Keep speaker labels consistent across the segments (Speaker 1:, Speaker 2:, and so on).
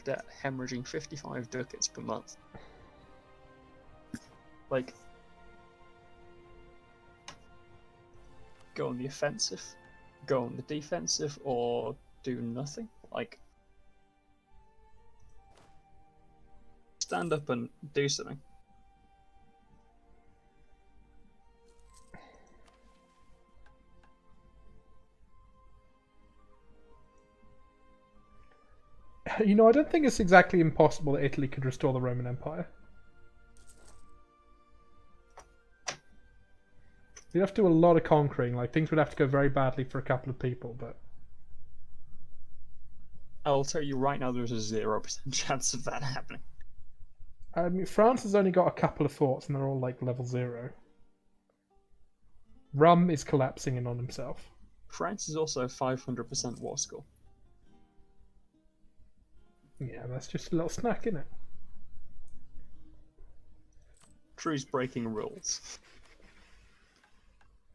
Speaker 1: debt, hemorrhaging 55 ducats per month. Like, go on the offensive, go on the defensive, or do nothing. Like, stand up and do something.
Speaker 2: You know, I don't think it's exactly impossible that Italy could restore the Roman Empire. You'd have to do a lot of conquering. Like, things would have to go very badly for a couple of people, but...
Speaker 1: I'll tell you right now, there's a 0% chance of that happening.
Speaker 2: I mean, France has only got a couple of forts, and they're all, like, level 0. Rum is collapsing in on himself.
Speaker 1: France is also 500% war score.
Speaker 2: Yeah, that's just a little snack, isn't it?
Speaker 1: Drew's breaking rules.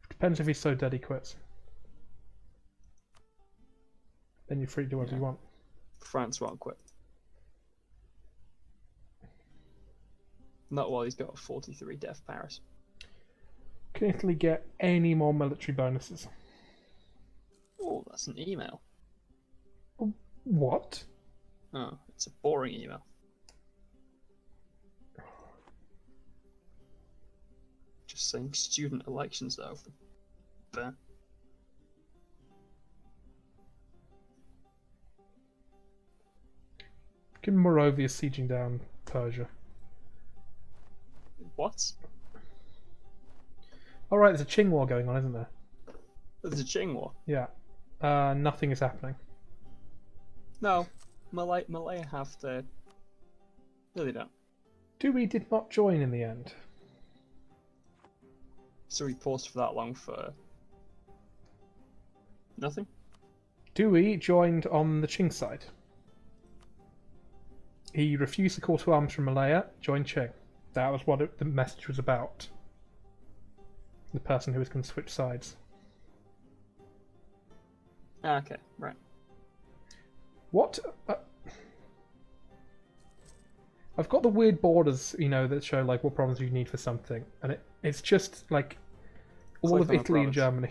Speaker 2: Depends if he's so dead he quits. Then you're free to do whatever you want.
Speaker 1: France won't quit. Not while he's got a 43 death Paris.
Speaker 2: Can Italy get any more military bonuses?
Speaker 1: Oh, that's an email.
Speaker 2: What?
Speaker 1: Oh, it's a boring email. Just saying student elections are open. Fair.
Speaker 2: Can Moravia sieging down Persia?
Speaker 1: What?
Speaker 2: Alright, there's a Qing war going on, isn't there?
Speaker 1: There's a Qing war.
Speaker 2: Yeah. Nothing is happening.
Speaker 1: No. Malaya have their... No, they don't.
Speaker 2: Dewey did not join in the end.
Speaker 1: So he paused for that long for... nothing?
Speaker 2: Dewey joined on the Qing side. He refused the call to arms from Malaya, joined Qing. That was what the message was about. The person who was going to switch sides.
Speaker 1: Ah, okay, right.
Speaker 2: What? I've got the weird borders, you know, that show like what province you need for something, and it's just like all
Speaker 1: Click
Speaker 2: of
Speaker 1: on a
Speaker 2: Italy and
Speaker 1: province.
Speaker 2: Germany.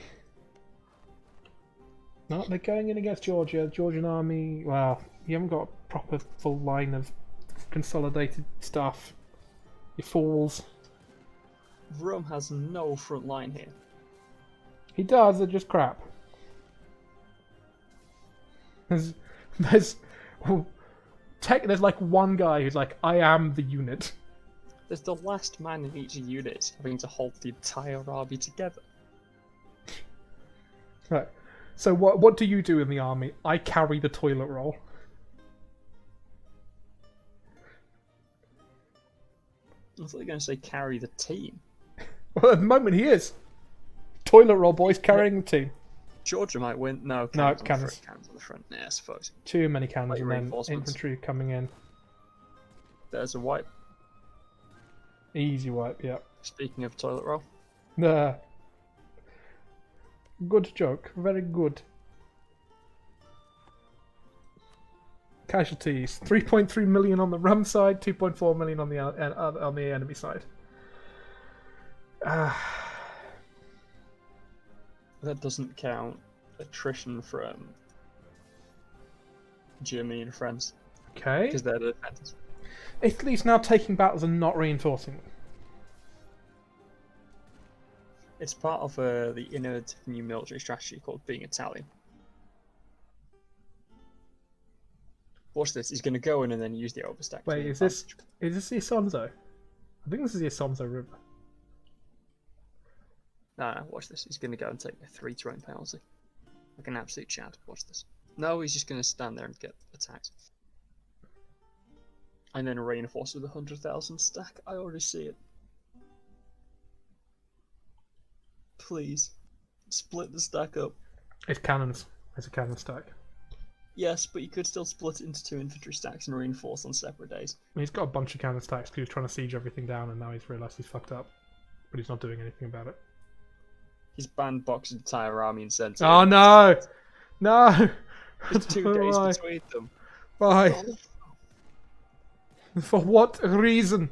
Speaker 2: No, they're going in against Georgia. Georgian army. Well, you haven't got a proper full line of consolidated stuff. You fools.
Speaker 1: Rome has no front line here.
Speaker 2: He does. They're just crap. There's there's like one guy who's like, I am the unit.
Speaker 1: There's the last man in each unit having to hold the entire army together.
Speaker 2: Right. So what do you do in the army? I carry the toilet roll.
Speaker 1: I thought you were going to say carry the team.
Speaker 2: Well, at the moment he is. Toilet roll boys carrying the team.
Speaker 1: Georgia might win. No,
Speaker 2: cannons.
Speaker 1: Cannons on the front. Yeah, I suppose.
Speaker 2: Too many cannons
Speaker 1: Like
Speaker 2: and then
Speaker 1: reinforcements.
Speaker 2: infantry coming in.
Speaker 1: There's a wipe.
Speaker 2: Easy wipe, yeah.
Speaker 1: Speaking of toilet roll.
Speaker 2: Nah. Good joke. Very good. Casualties. 3.3 million on the Rum side, 2.4 million on the enemy side.
Speaker 1: That doesn't count attrition from Germany and France.
Speaker 2: Okay.
Speaker 1: Because they're the defenders.
Speaker 2: Italy's now taking battles and not reinforcing them.
Speaker 1: It's part of the innovative new military strategy called being Italian. Watch this. He's going to go in and then use the overstack.
Speaker 2: Wait, is this the Isonzo? I think this is the Isonzo River.
Speaker 1: No, watch this. He's going to go and take a 3 terrain penalty. Like an absolute Chad. Watch this. No, he's just going to stand there and get attacked. And then reinforce with 100,000 stack. I already see it. Please. Split the stack up.
Speaker 2: It's cannons. It's a cannon stack.
Speaker 1: Yes, but you could still split it into 2 infantry stacks and reinforce on separate days.
Speaker 2: He's got a bunch of cannon stacks because he was trying to siege everything down and now he's realised he's fucked up. But he's not doing anything about it.
Speaker 1: He's banned Box's entire army and sent it.
Speaker 2: Oh no! No!
Speaker 1: There's 2 days
Speaker 2: Why?
Speaker 1: between them.
Speaker 2: Why?
Speaker 1: Oh,
Speaker 2: For what reason?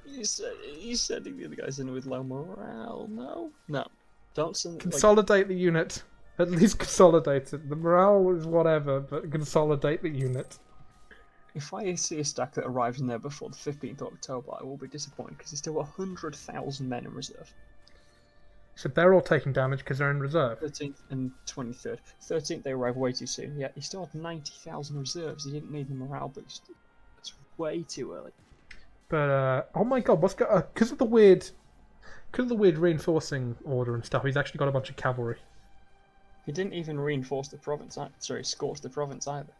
Speaker 1: He's sending the other guys in with low morale. No, no, don't send.
Speaker 2: Consolidate the unit. At least consolidate it. The morale is whatever, but consolidate the unit.
Speaker 1: If I see a stack that arrives in there before the 15th of October, I will be disappointed because there's still 100,000 men in reserve.
Speaker 2: So they're all taking damage because they're in reserve.
Speaker 1: 13th and 23rd. 13th they arrive way too soon. Yeah, he still had 90,000 reserves. He didn't need the morale boost. It's way too early.
Speaker 2: But oh my god, what's got because of the weird reinforcing order and stuff? He's actually got a bunch of cavalry.
Speaker 1: He didn't even reinforce the province. Sorry, scorch the province either.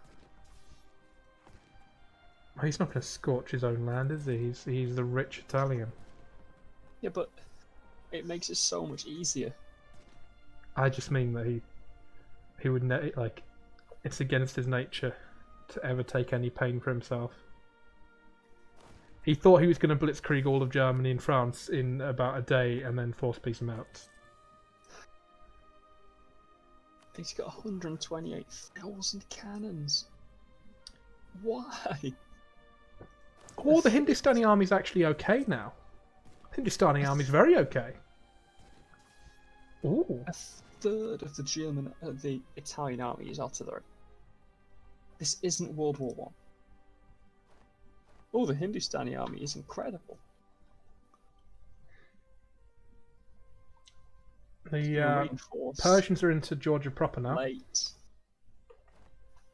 Speaker 2: Oh, he's not going to scorch his own land, is he? He's the rich Italian.
Speaker 1: Yeah, but it makes it so much easier.
Speaker 2: I just mean that he would like it's against his nature to ever take any pain for himself. He thought he was going to blitzkrieg all of Germany and France in about a day and then force peace them out.
Speaker 1: He's got 128,000 cannons. Why?
Speaker 2: Oh, the Hindustani army's actually okay now. Hindustani army's very okay. Ooh.
Speaker 1: A third of the Italian army is artillery. This isn't World War One. Oh, the Hindustani army is incredible.
Speaker 2: The Persians are into Georgia proper now.
Speaker 1: Late.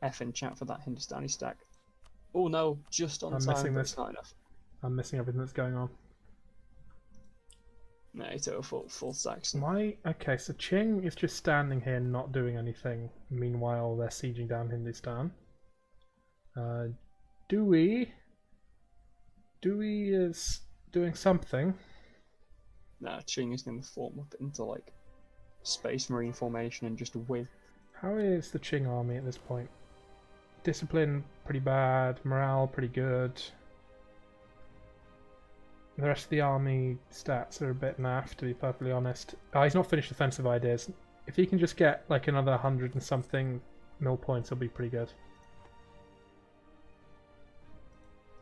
Speaker 1: F in chat for that Hindustani stack. Oh no, just on time, but it's not enough.
Speaker 2: I'm missing everything that's going on.
Speaker 1: No, it's over full stacks.
Speaker 2: Okay, so Qing is just standing here not doing anything. Meanwhile, they're sieging down Hindustan. Dewey is doing something.
Speaker 1: No, Qing is going to form up into like Space Marine formation and just win.
Speaker 2: How is the Qing army at this point? Discipline pretty bad, morale pretty good. The rest of the army stats are a bit naff, to be perfectly honest. He's not finished offensive ideas. If he can just get like another 100 and something mil points, he'll be pretty good.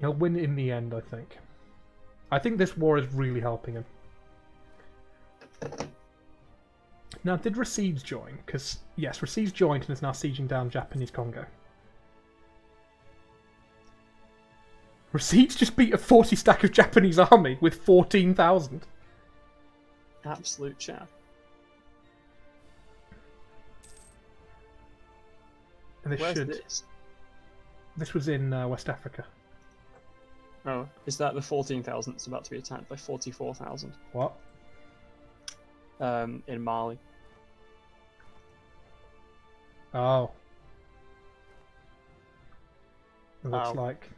Speaker 2: He'll win in the end, I think. I think this war is really helping him. Now, did Rassids join? Because, yes, Rassids joined and is now sieging down Japanese Congo. Rassids just beat a 40 stack of Japanese army with 14,000.
Speaker 1: Absolute chat.
Speaker 2: And
Speaker 1: Where's this?
Speaker 2: This was in West Africa.
Speaker 1: Oh, is that the 14,000 that's about to be attacked by 44,000?
Speaker 2: What?
Speaker 1: In Mali.
Speaker 2: Oh. It looks like.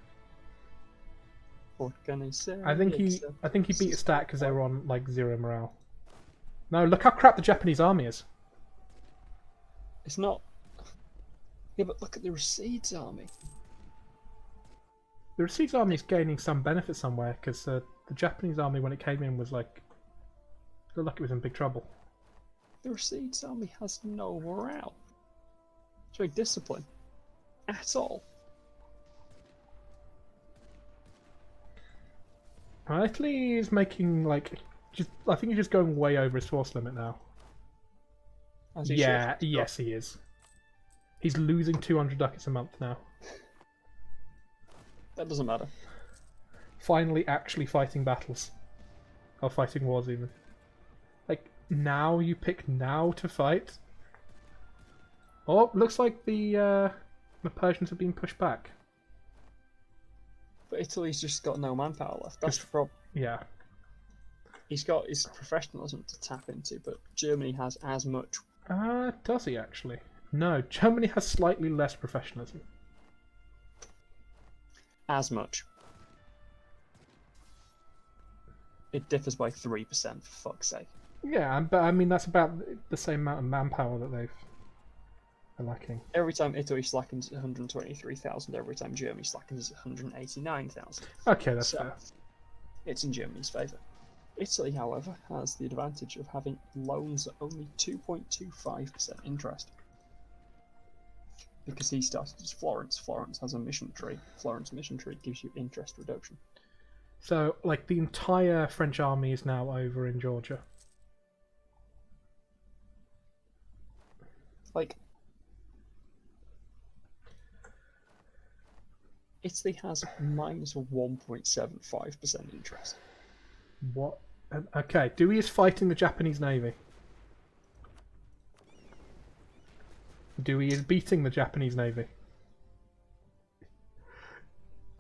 Speaker 1: What can I say?
Speaker 2: I think he beat a stack because they were on like 0 morale. No, look how crap the Japanese army is.
Speaker 1: It's not. Yeah, but look at the Rassids army.
Speaker 2: The Rassids army is gaining some benefit somewhere because the Japanese army, when it came in, was like, looked like it was in big trouble.
Speaker 1: The Rassids army has no morale. It's very disciplined. At all.
Speaker 2: Italy is making like, I think he's just going way over his force limit now. Yeah, yes he is. He's losing 200 ducats a month now.
Speaker 1: That doesn't matter.
Speaker 2: Finally actually fighting battles. Or fighting wars even. Like, now you pick now to fight? Oh, looks like the Persians have been pushed back.
Speaker 1: But Italy's just got no manpower left. That's the problem.
Speaker 2: Yeah.
Speaker 1: He's got his professionalism to tap into, but Germany has as much.
Speaker 2: Does he actually? No, Germany has slightly less professionalism.
Speaker 1: As much. It differs by 3%, for fuck's sake.
Speaker 2: Yeah, but I mean, that's about the same amount of manpower that they're lacking.
Speaker 1: Every time Italy slackens 123,000, every time Germany slackens 189,000.
Speaker 2: Okay, that's fair.
Speaker 1: It's in Germany's favour. Italy, however, has the advantage of having loans at only 2.25% interest. Because he started as Florence. Florence has a mission tree. Florence mission tree gives you interest reduction.
Speaker 2: So, like, the entire French army is now over in Georgia.
Speaker 1: Like, Italy has minus 1.75% interest.
Speaker 2: What? Okay, Dewey is fighting the Japanese Navy. Dewey is beating the Japanese Navy.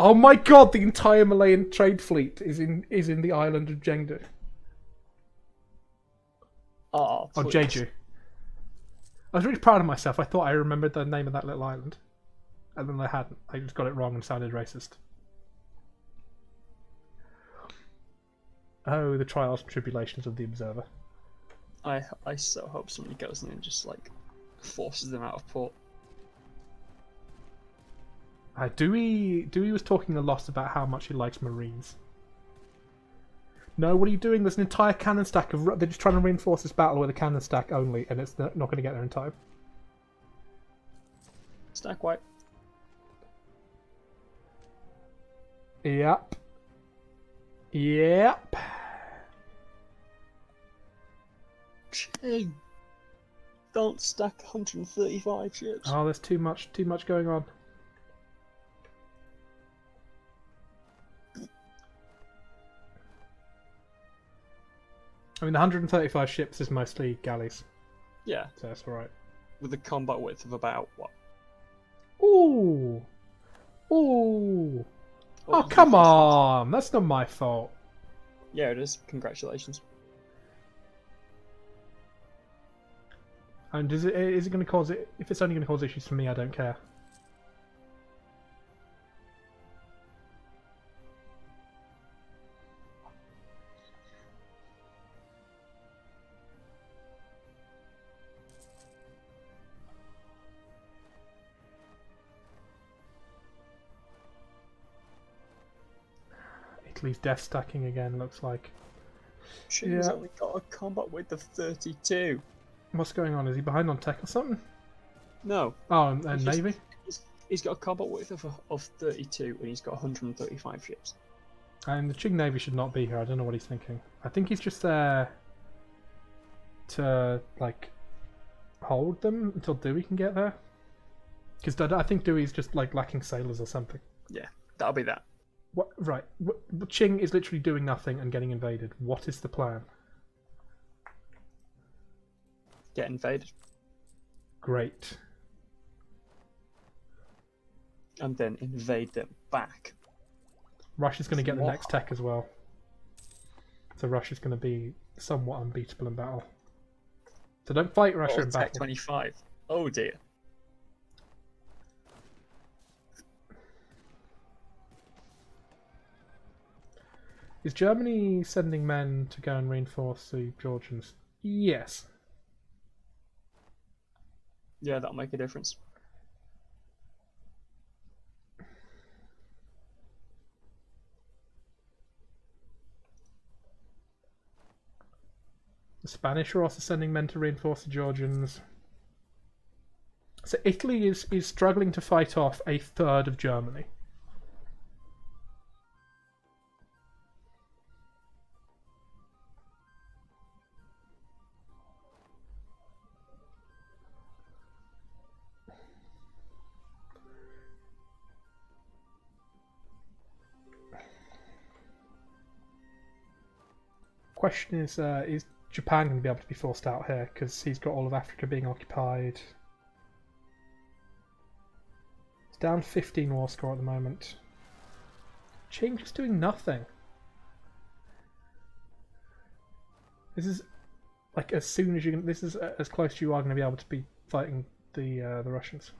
Speaker 2: Oh my god, the entire Malayan trade fleet is in the island of Jeonju.
Speaker 1: Oh,
Speaker 2: Or
Speaker 1: please.
Speaker 2: Jeju. I was really proud of myself. I thought I remembered the name of that little island. And then I hadn't. I just got it wrong and sounded racist. Oh, the trials and tribulations of the observer.
Speaker 1: I so hope somebody goes in and just, like, forces them out of port.
Speaker 2: Dewey was talking a lot about how much he likes Marines. No, what are you doing? There's an entire cannon stack of... They're just trying to reinforce this battle with a cannon stack only, and it's not going to get there in time.
Speaker 1: Stack white.
Speaker 2: Yep. Yep.
Speaker 1: Qing! Don't stack 135 ships.
Speaker 2: Oh, there's too much going on. I mean, the 135 ships is mostly galleys,
Speaker 1: Yeah,
Speaker 2: so that's alright.
Speaker 1: with a combat width of about, what?
Speaker 2: Ooh! Ooh! Oh,
Speaker 1: What
Speaker 2: come
Speaker 1: was it?
Speaker 2: on! That's not my fault.
Speaker 1: Yeah, it is. Congratulations.
Speaker 2: And is it going to cause it? If it's only going to cause issues for me, I don't care. Italy's death stacking again, looks like.
Speaker 1: Qing's
Speaker 2: Yeah.
Speaker 1: only got a combat width of 32.
Speaker 2: What's going on? Is he behind on tech or something?
Speaker 1: No.
Speaker 2: Oh, and
Speaker 1: He's just-
Speaker 2: Navy?
Speaker 1: He's got a combat width of 32 and he's got 135 ships.
Speaker 2: And the Qing Navy should not be here. I don't know what he's thinking. I think he's just there to, like, hold them until Dewey can get there. Because I think Dewey's just, like, lacking sailors or something.
Speaker 1: Yeah, that'll be that.
Speaker 2: What? Right. Qing is literally doing nothing and getting invaded. What is the plan?
Speaker 1: Get invaded.
Speaker 2: Great.
Speaker 1: And then invade them back.
Speaker 2: Russia's going to get the
Speaker 1: What?
Speaker 2: next tech as well. So Russia's going to be somewhat unbeatable in battle. So don't fight Russia in
Speaker 1: Tech
Speaker 2: battle.
Speaker 1: 25. Oh dear.
Speaker 2: Is Germany sending men to go and reinforce the Georgians? Yes.
Speaker 1: Yeah, that'll make a difference.
Speaker 2: The Spanish are also sending men to reinforce the Georgians. So Italy is struggling to fight off a third of Germany. Question is Japan going to be able to be forced out here because he's got all of Africa being occupied? It's down 15 war score at the moment. Qing just doing nothing. This is like as soon as you can. This is as close as you are going to be able to be fighting the Russians.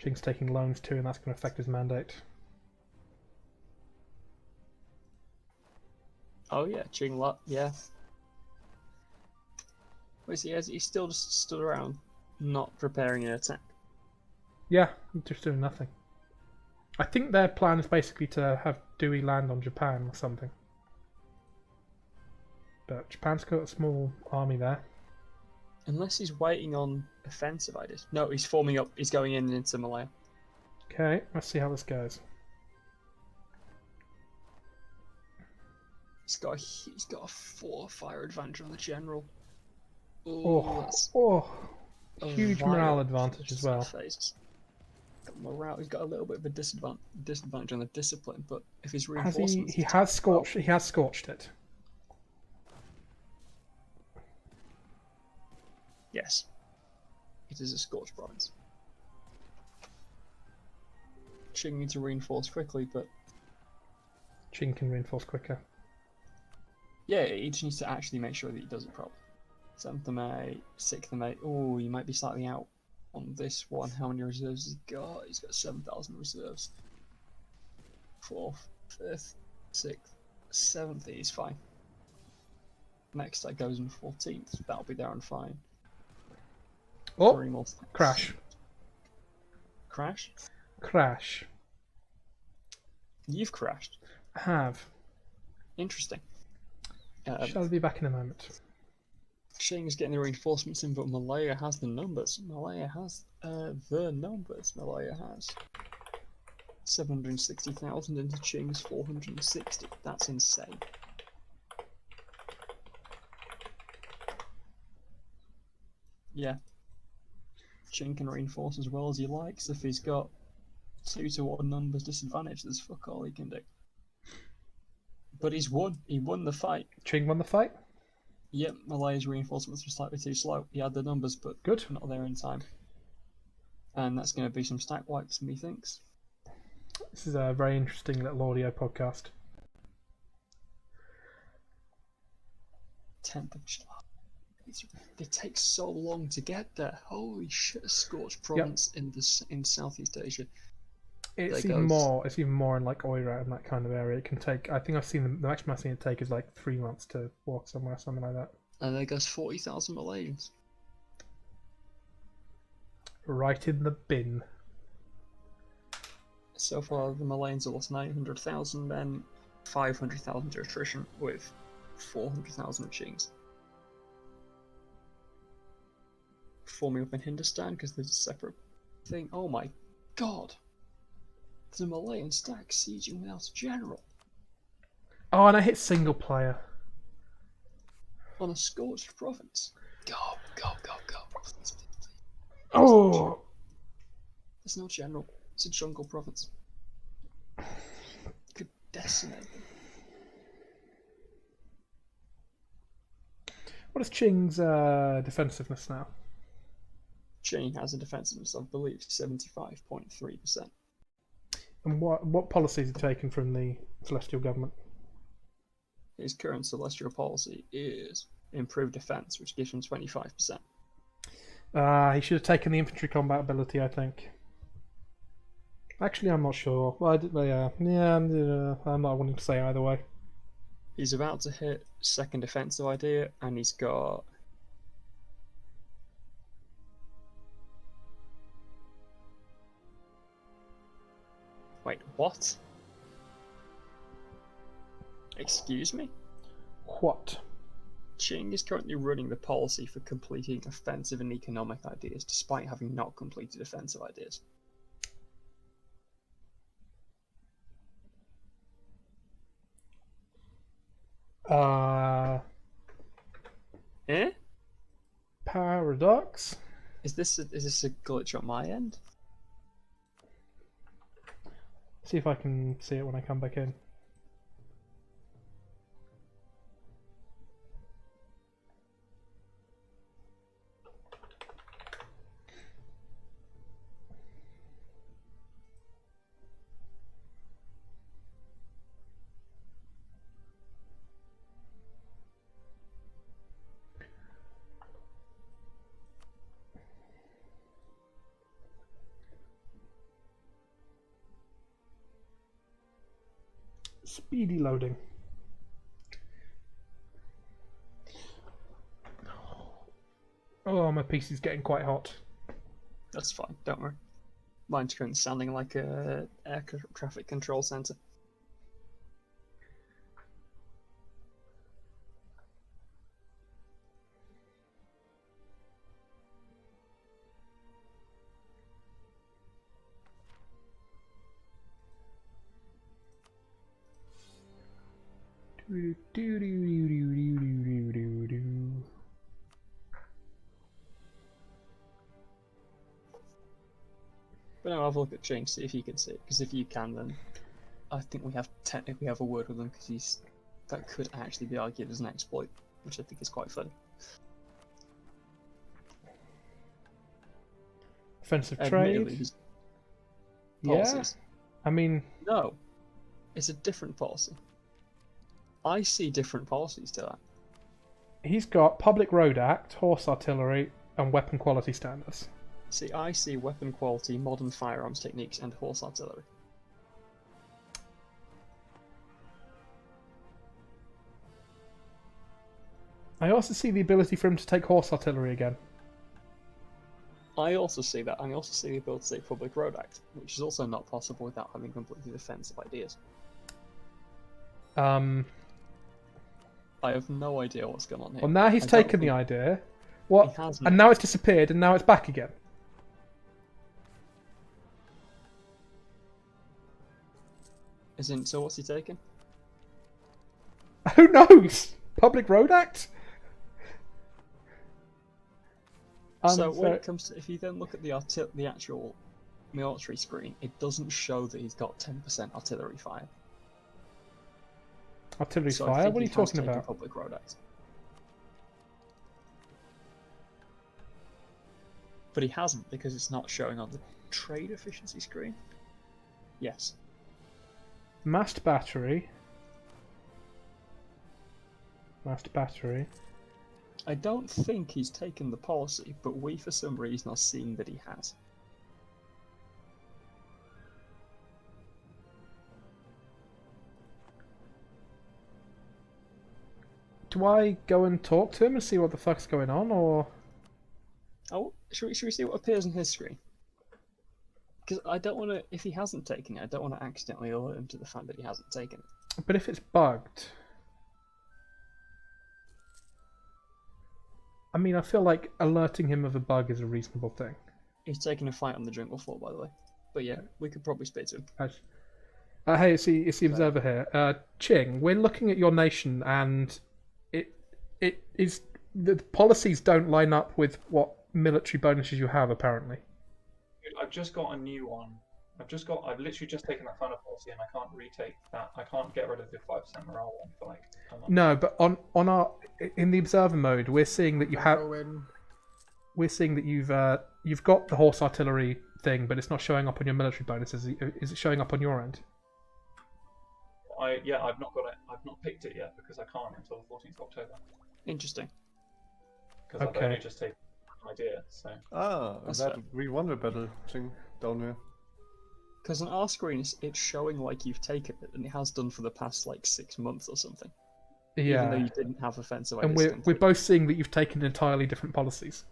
Speaker 2: Qing's taking loans too, and that's going to affect his mandate.
Speaker 1: Oh yeah, Qing lot, yeah. Wait, so he's still just stood around, not preparing an attack.
Speaker 2: Yeah, just doing nothing. I think their plan is basically to have Dewey land on Japan or something. but Japan's got a small army there.
Speaker 1: Unless he's waiting on offensive ideas. No, he's forming up. He's going in into Malaya.
Speaker 2: Okay, let's see how this goes.
Speaker 1: He's got a 4 fire advantage on the general.
Speaker 2: Oh,
Speaker 1: That's a
Speaker 2: huge
Speaker 1: vile
Speaker 2: morale advantage as well.
Speaker 1: phases. Got morale. He's got a little bit of a disadvantage on the discipline, but if his
Speaker 2: Has
Speaker 1: reinforcements,
Speaker 2: he has scorched. He has scorched it.
Speaker 1: yes, it is a scorched province. Qing need to reinforce quickly, but
Speaker 2: Qing can reinforce quicker.
Speaker 1: yeah, he just needs to actually make sure that he does it properly. 7th of May, 6th of May. Oh, you might be slightly out on this one. How many reserves has he got? He's got 7,000 reserves. 4th, 5th, 6th, 7th, he's fine. Next that goes on 14th. That'll be there on fine.
Speaker 2: Oh,
Speaker 1: 3 more things.
Speaker 2: crash.
Speaker 1: Crash?
Speaker 2: Crash.
Speaker 1: You've crashed.
Speaker 2: I have.
Speaker 1: Interesting.
Speaker 2: Shall be back in a moment.
Speaker 1: Qing is getting the reinforcements in, but Malaya has the numbers. Malaya has the numbers. Malaya has 760,000 into Qing's 460. That's insane. Yeah. Qing can reinforce as well as he likes. If he's got 2 to 1 numbers disadvantage, there's fuck all he can do. But he's won. He won the fight.
Speaker 2: Qing won the fight.
Speaker 1: Yep, Malaya's reinforcements were slightly too slow. He had the numbers, but
Speaker 2: Good.
Speaker 1: not there in time. And that's going to be some stack wipes, methinks.
Speaker 2: This is a very interesting little audio podcast.
Speaker 1: 10th of July. They take so long to get there. Holy shit! A scorched province in Southeast Asia.
Speaker 2: It's even more. It's even more in like Oira and that kind of area. It can take. I think I've seen the maximum I've seen it take is like 3 months to walk somewhere, something like that.
Speaker 1: And there goes 40,000 Malaysians.
Speaker 2: Right in the bin.
Speaker 1: So far, the Malayans have lost 900,000 men, 500,000 to attrition, with 400,000 Qings. Forming up in Hindustan because there's a separate thing. Oh my god! The Malayan stack sieging without a general.
Speaker 2: Oh, and I hit single player.
Speaker 1: On a scorched province. Go, go, go, go. Please, please, please.
Speaker 2: Oh!
Speaker 1: There's no general. It's a jungle province. Could decimate them.
Speaker 2: What is Qing's defensiveness now?
Speaker 1: Qing has a defensiveness, I believe, 75.3%.
Speaker 2: And what policies are taken from the Celestial government?
Speaker 1: His current celestial policy is improved defense, which gives him 25%.
Speaker 2: He should have taken the infantry combat ability, I think. Actually, I'm not sure. Well, I'm not wanting to say either way.
Speaker 1: He's about to hit second defensive idea, and he's got... Wait, what? Excuse me?
Speaker 2: What?
Speaker 1: Qing is currently running the policy for completing offensive and economic ideas, despite having not completed offensive ideas. Eh?
Speaker 2: Paradox?
Speaker 1: Is this a glitch on my end?
Speaker 2: See if I can see it when I come back in. Speedy loading. Oh, my PC's getting quite hot.
Speaker 1: That's fine, don't worry. Mine's currently sounding like a air traffic control centre. But now have a look at Qing, see if you can see it. Because if you can, then I think we have technically have a word with him, because that could actually be argued as an exploit, which I think is quite funny.
Speaker 2: Offensive
Speaker 1: Admittedly,
Speaker 2: trade.
Speaker 1: his
Speaker 2: Yeah.
Speaker 1: policies.
Speaker 2: I mean,
Speaker 1: No, it's a different policy. I see different policies to that.
Speaker 2: he's got Public Road Act, Horse Artillery, and Weapon Quality Standards.
Speaker 1: See, I see weapon quality, modern firearms techniques, and horse artillery.
Speaker 2: I also see the ability for him to take Horse Artillery again.
Speaker 1: I also see that, and I also see the ability to take Public Road Act, which is also not possible without having completely defensive ideas.
Speaker 2: I
Speaker 1: have no idea what's going on here.
Speaker 2: Well, now he's taken the idea. What?
Speaker 1: He has
Speaker 2: And now it's disappeared, and now it's back again.
Speaker 1: So what's he taking?
Speaker 2: Who knows? Public Road Act?
Speaker 1: So when it comes to, if you then look at the actual military screen, it doesn't show that he's got 10% artillery fire.
Speaker 2: Artillery
Speaker 1: So
Speaker 2: fire? What are you talking about?
Speaker 1: Public Road Act. But he hasn't, because it's not showing on the trade efficiency screen. Yes.
Speaker 2: Massed battery. Massed battery.
Speaker 1: I don't think he's taken the policy, but we for some reason are seeing that he has.
Speaker 2: Do I go and talk to him and see what the fuck's going on, or...?
Speaker 1: Oh, should we see what appears on his screen? Because I don't want to, if he hasn't taken it, I don't want to accidentally alert him to the fact that he hasn't taken it.
Speaker 2: But if it's bugged... I mean, I feel like alerting him of a bug is a reasonable thing.
Speaker 1: He's taking a fight on the jungle floor, by the way. But yeah, we could probably speak to him.
Speaker 2: Hey, it's the observer here. Qing, we're looking at your nation, and it is the policies don't line up with what military bonuses you have, apparently.
Speaker 3: I've just got a new one. I've literally just taken that final policy, and I can't retake that. I can't get rid of the 5% morale one for like a month.
Speaker 2: No, but on our in the observer mode, we're seeing that you have. We're seeing that you've got the horse artillery thing, but it's not showing up on your military bonuses. Is it showing up on your end?
Speaker 3: I've not got it. I've not picked it yet because I can't until the 14th of October.
Speaker 1: Interesting.
Speaker 3: Because I've only just taken an idea. So.
Speaker 4: We won the battle thing down there.
Speaker 1: Because on our screen, it's showing like you've taken it, and it has done for the past like 6 months or something.
Speaker 2: Yeah.
Speaker 1: Even though you didn't have offensive
Speaker 2: and
Speaker 1: ideas.
Speaker 2: we're both seeing that you've taken entirely different policies.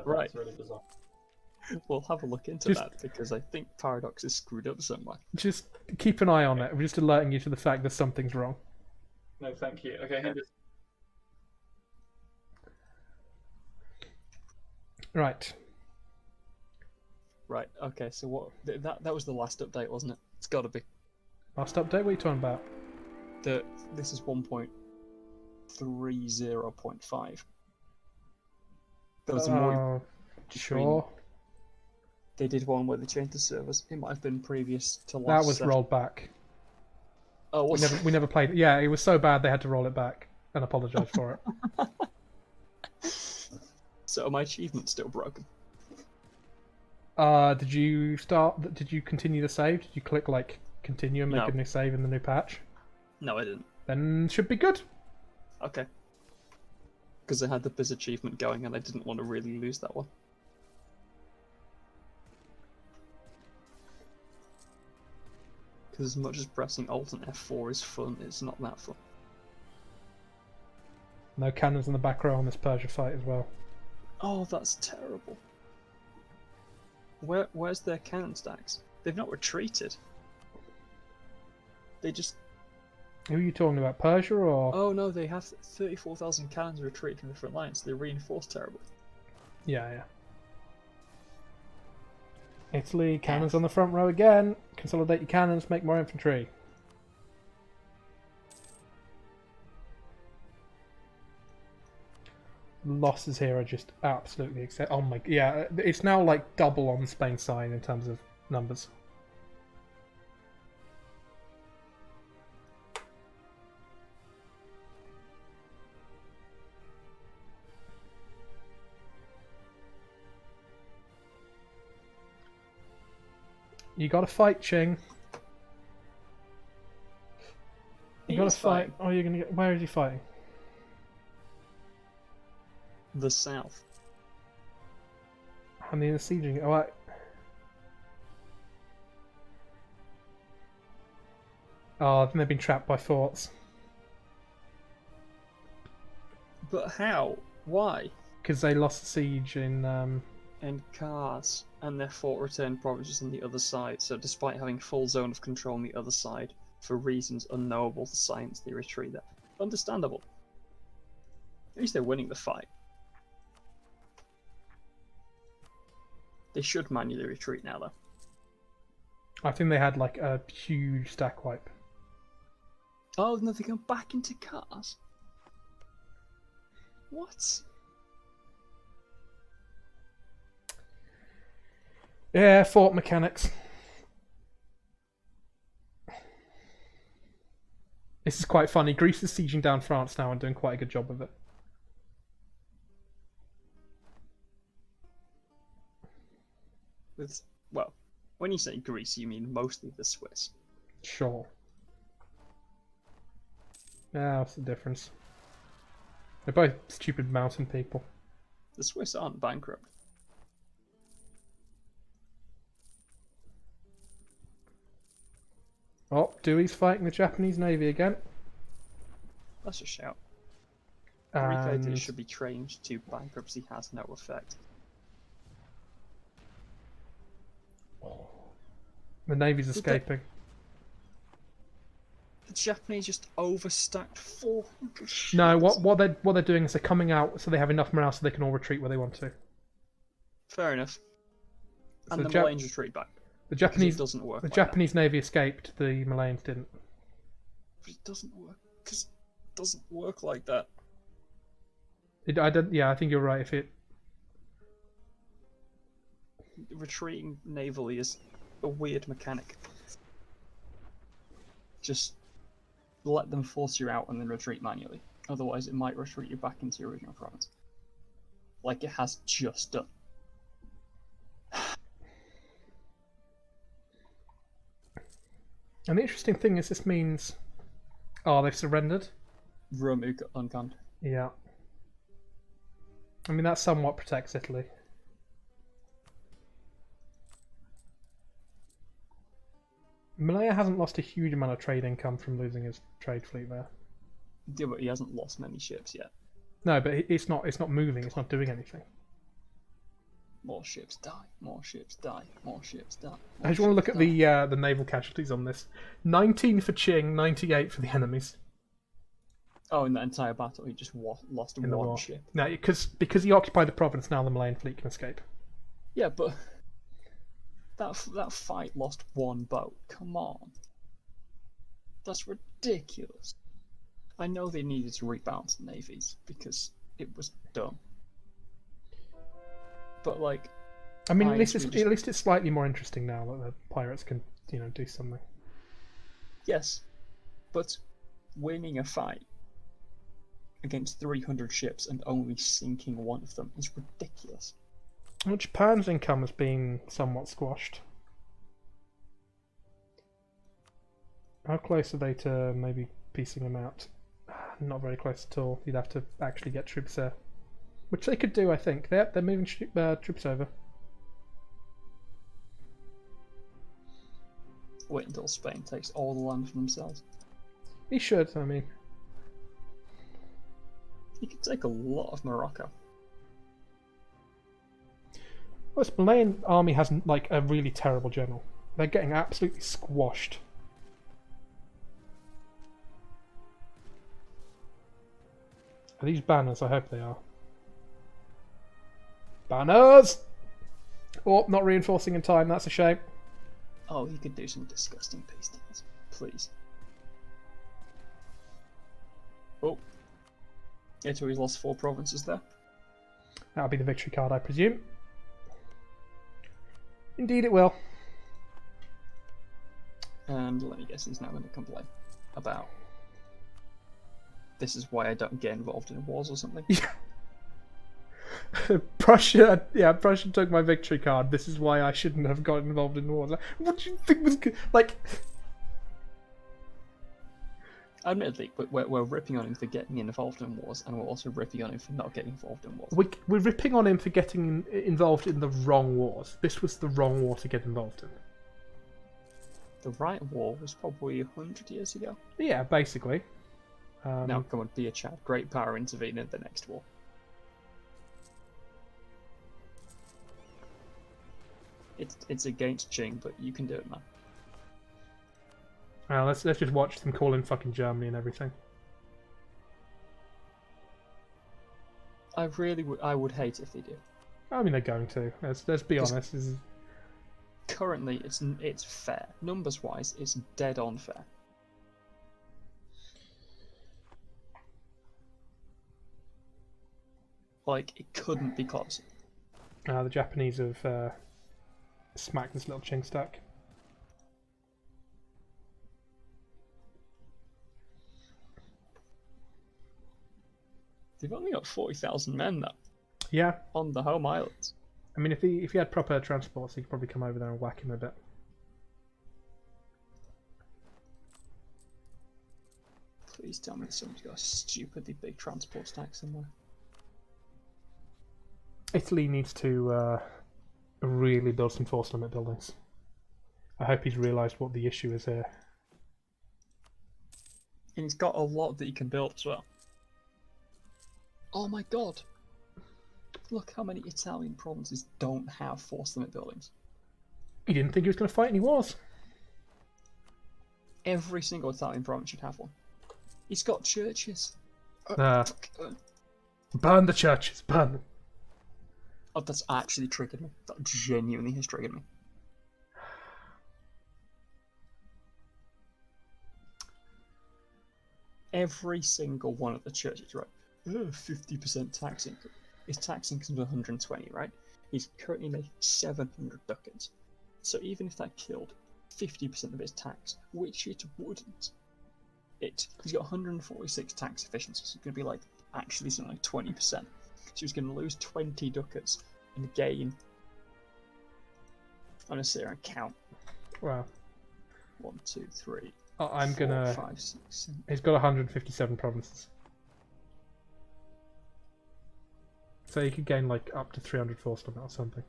Speaker 1: Right.
Speaker 3: That's really bizarre.
Speaker 1: We'll have a look into that, because I think Paradox is screwed up somewhere.
Speaker 2: Just keep an eye on it. We're just alerting you to the fact that something's wrong.
Speaker 3: No, thank you. Okay,
Speaker 2: Right.
Speaker 1: Right. Okay. So what? That was the last update, wasn't it? It's got to be.
Speaker 2: Last update. What are you talking about?
Speaker 1: This is 1.30.5. There was more.
Speaker 2: Sure.
Speaker 1: They did one where they changed the servers. It might have been previous to last.
Speaker 2: That was rolled back.
Speaker 1: Oh,
Speaker 2: we never played it. Yeah, it was so bad they had to roll it back and apologise for it.
Speaker 1: So are my achievements still broken?
Speaker 2: Did you continue the save? Did you click like continue and make a new save in the new patch?
Speaker 1: No, I didn't.
Speaker 2: Then should be good.
Speaker 1: Okay. Because I had the Biz achievement going and I didn't want to really lose that one. Because as much as pressing Alt and F4 is fun, it's not that fun.
Speaker 2: No cannons in the back row on this Persia fight as well.
Speaker 1: Oh, that's terrible. Where's their cannon stacks? They've not retreated. They just...
Speaker 2: Who are you talking about, Persia or...?
Speaker 1: Oh no, they have 34,000 cannons retreat from the front lines. They reinforce terribly.
Speaker 2: Yeah. Italy, cannons on the front row again. Consolidate your cannons, make more infantry. losses here are just absolutely oh my, yeah, it's now like double on Spain's side in terms of numbers. You gotta fight, Qing. You gotta fight. Oh, you're gonna get. Where is he fighting?
Speaker 1: The south.
Speaker 2: I mean, the sieging. Oh, I think they've been trapped by forts.
Speaker 1: But how? Why?
Speaker 2: Because they lost the siege in.
Speaker 1: And cars, and their fort returned provinces on the other side. So, despite having full zone of control on the other side, for reasons unknowable to science, they retreat there. Understandable. At least they're winning the fight. They should manually retreat now, though.
Speaker 2: I think they had like a huge stack wipe.
Speaker 1: Oh, no, they go back into cars? What?
Speaker 2: Yeah, fort mechanics. This is quite funny. Greece is sieging down France now and doing quite a good job of it.
Speaker 1: With, well, when you say Greece, you mean mostly the Swiss.
Speaker 2: Sure. Yeah, what's the difference? They're both stupid mountain people.
Speaker 1: The Swiss aren't bankrupt.
Speaker 2: Oh, Dewey's fighting the Japanese Navy again.
Speaker 1: That's a shout.
Speaker 2: And
Speaker 1: Recoders should be trained to bankruptcy has no effect.
Speaker 2: the Navy's escaping.
Speaker 1: The Japanese just overstacked 400 ships.
Speaker 2: No, what they're doing is they're coming out so they have enough morale so they can all retreat where they want to.
Speaker 1: Fair enough.
Speaker 2: So
Speaker 1: And the Malayans retreat back.
Speaker 2: The Japanese
Speaker 1: it doesn't work.
Speaker 2: The
Speaker 1: like
Speaker 2: Japanese
Speaker 1: that.
Speaker 2: Navy escaped. The Malayans didn't.
Speaker 1: But it doesn't work because it doesn't work like that.
Speaker 2: Yeah, I think you're right. If it
Speaker 1: Retreating navally is a weird mechanic. Just let them force you out and then retreat manually. Otherwise, it might retreat you back into your original province, like it has just done.
Speaker 2: And the interesting thing is, this means, oh, they've surrendered.
Speaker 1: Rome unconned.
Speaker 2: Yeah. I mean, that somewhat protects Italy. Malaya hasn't lost a huge amount of trade income from losing his trade fleet there.
Speaker 1: Yeah, but he hasn't lost many ships yet.
Speaker 2: No, but it's not moving. It's not doing anything.
Speaker 1: More ships die. More ships die. More ships die.
Speaker 2: I just want to look at the naval casualties on this. 19 for Qing, 98 for the enemies.
Speaker 1: Oh, in that entire battle, he just lost
Speaker 2: In the
Speaker 1: one
Speaker 2: war.
Speaker 1: ship.
Speaker 2: No, because he occupied the province, now the Malayan fleet can escape.
Speaker 1: Yeah, but that fight lost one boat. Come on, that's ridiculous. I know they needed to rebalance the navies because it was dumb. But like,
Speaker 2: I mean, at least it's slightly more interesting now that the pirates can, do something.
Speaker 1: yes, but winning a fight against 300 ships and only sinking one of them is ridiculous.
Speaker 2: Well, Japan's income has been somewhat squashed. How close are they to maybe piecing them out? Not very close at all. You'd have to actually get troops there. Which they could do, I think. They're moving troops over.
Speaker 1: Wait until Spain takes all the land for themselves.
Speaker 2: He should, I mean.
Speaker 1: You could take a lot of Morocco.
Speaker 2: Well, this Malayan army has like a really terrible general. They're getting absolutely squashed. Are these banners? I hope they are. Banners! Oh, not reinforcing in time, that's a shame.
Speaker 1: Oh, you could do some disgusting peace deals, please. Oh. Italy's lost 4 provinces there.
Speaker 2: That'll be the victory card, I presume. Indeed it will.
Speaker 1: And let me guess, he's now going to complain about this is why I don't get involved in wars or something.
Speaker 2: Prussia took my victory card. This is why I shouldn't have got involved in wars. What do you think was good? Like,
Speaker 1: admittedly, we're ripping on him for getting involved in wars, and we're also ripping on him for not getting involved in wars.
Speaker 2: we're ripping on him for getting involved in the wrong wars. This was the wrong war to get involved in.
Speaker 1: The right war was probably 100 years ago.
Speaker 2: Yeah, basically.
Speaker 1: Now, come on, be a Chad. Great power intervene in the next war. It's against Qing, but you can do it, man.
Speaker 2: Let's just watch them call in fucking Germany and everything.
Speaker 1: I would hate if they do.
Speaker 2: I mean, they're going to. Let's be honest. This is...
Speaker 1: Currently, it's fair. Numbers wise, it's dead on fair. Like, it couldn't be closer.
Speaker 2: The Japanese have smacked this little Qing stack.
Speaker 1: They've only got 40,000 men, though.
Speaker 2: Yeah.
Speaker 1: On the home islands.
Speaker 2: I mean, if he had proper transports, he could probably come over there and whack him a bit.
Speaker 1: Please tell me someone's got a stupidly big transport stack somewhere.
Speaker 2: Italy needs to really build some force limit buildings. I hope he's realised what the issue is here.
Speaker 1: And he's got a lot that he can build as well. Oh my god! Look how many Italian provinces don't have force limit buildings.
Speaker 2: He didn't think he was going to fight, and he was.
Speaker 1: Every single Italian province should have one. He's got churches.
Speaker 2: Burn the churches, burn them.
Speaker 1: Oh, that's actually triggered me. That genuinely has triggered me. Every single one of the churches, right? 50% tax income. His tax income is 120, right? He's currently making 700 ducats. So even if that killed 50% of his tax, which it wouldn't, he's got 146 tax efficiency, so it's going to be like actually something like 20%. So he's going to lose 20 ducats and gain. I'm going to sit here and count.
Speaker 2: Wow.
Speaker 1: 1, 2, 3.
Speaker 2: Oh, I'm
Speaker 1: 4,
Speaker 2: gonna.
Speaker 1: 5, 6, 7.
Speaker 2: He's got 157 provinces. So you could gain like up to 300 force limit or something.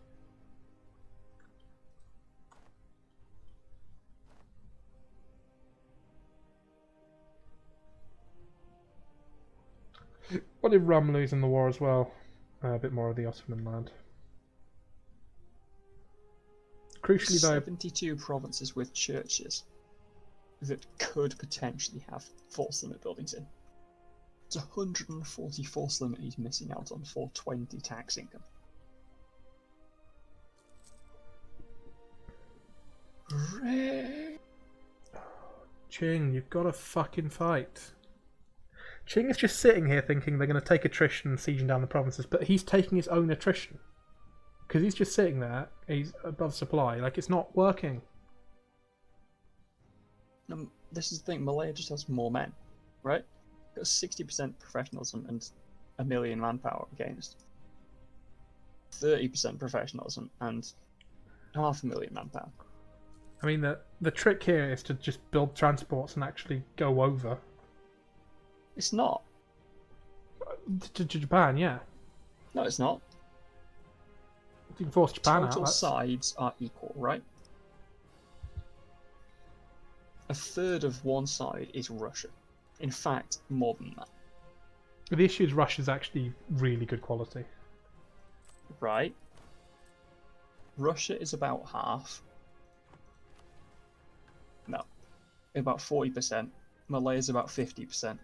Speaker 2: What did Rum lose in the war as well? A bit more of the Ottoman land. Crucially though...
Speaker 1: 72 provinces with churches that could potentially have force limit buildings in. It's 140 force limit he's missing out on for 20 tax income.
Speaker 2: Qing, you've got to fucking fight. Qing is just sitting here thinking they're going to take attrition and sieging down the provinces, but he's taking his own attrition. Because he's just sitting there, he's above supply, like it's not working.
Speaker 1: This is the thing, Malaya just has more men, right? Got 60% professionalism and 1 million manpower against 30% professionalism and 500,000 manpower.
Speaker 2: I mean, the trick here is to just build transports and actually go over.
Speaker 1: It's not.
Speaker 2: To Japan, yeah.
Speaker 1: No, it's not.
Speaker 2: You can force Japan out.
Speaker 1: Total sides are equal, right? A third of one side is Russia. In fact, more than that.
Speaker 2: The issue is Russia's actually really good quality.
Speaker 1: Right? Russia is about half. No. About 40%. Malaya's about 50%.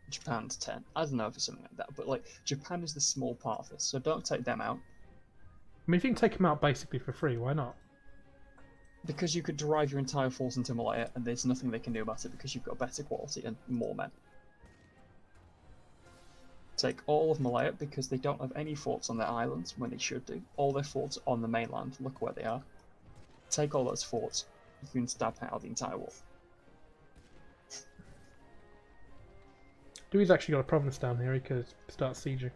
Speaker 1: Japan's 10. I don't know if it's something like that, but like Japan is the small part of this, so don't take them out.
Speaker 2: I mean, if you can take them out basically for free, why not?
Speaker 1: Because you could drive your entire force into Malaya, and there's nothing they can do about it because you've got better quality and more men. Take all of Malaya because they don't have any forts on their islands when they should do. All their forts are on the mainland. Look where they are. Take all those forts. You can stab out the entire war.
Speaker 2: Dewey's actually got a province down here. He could start sieging.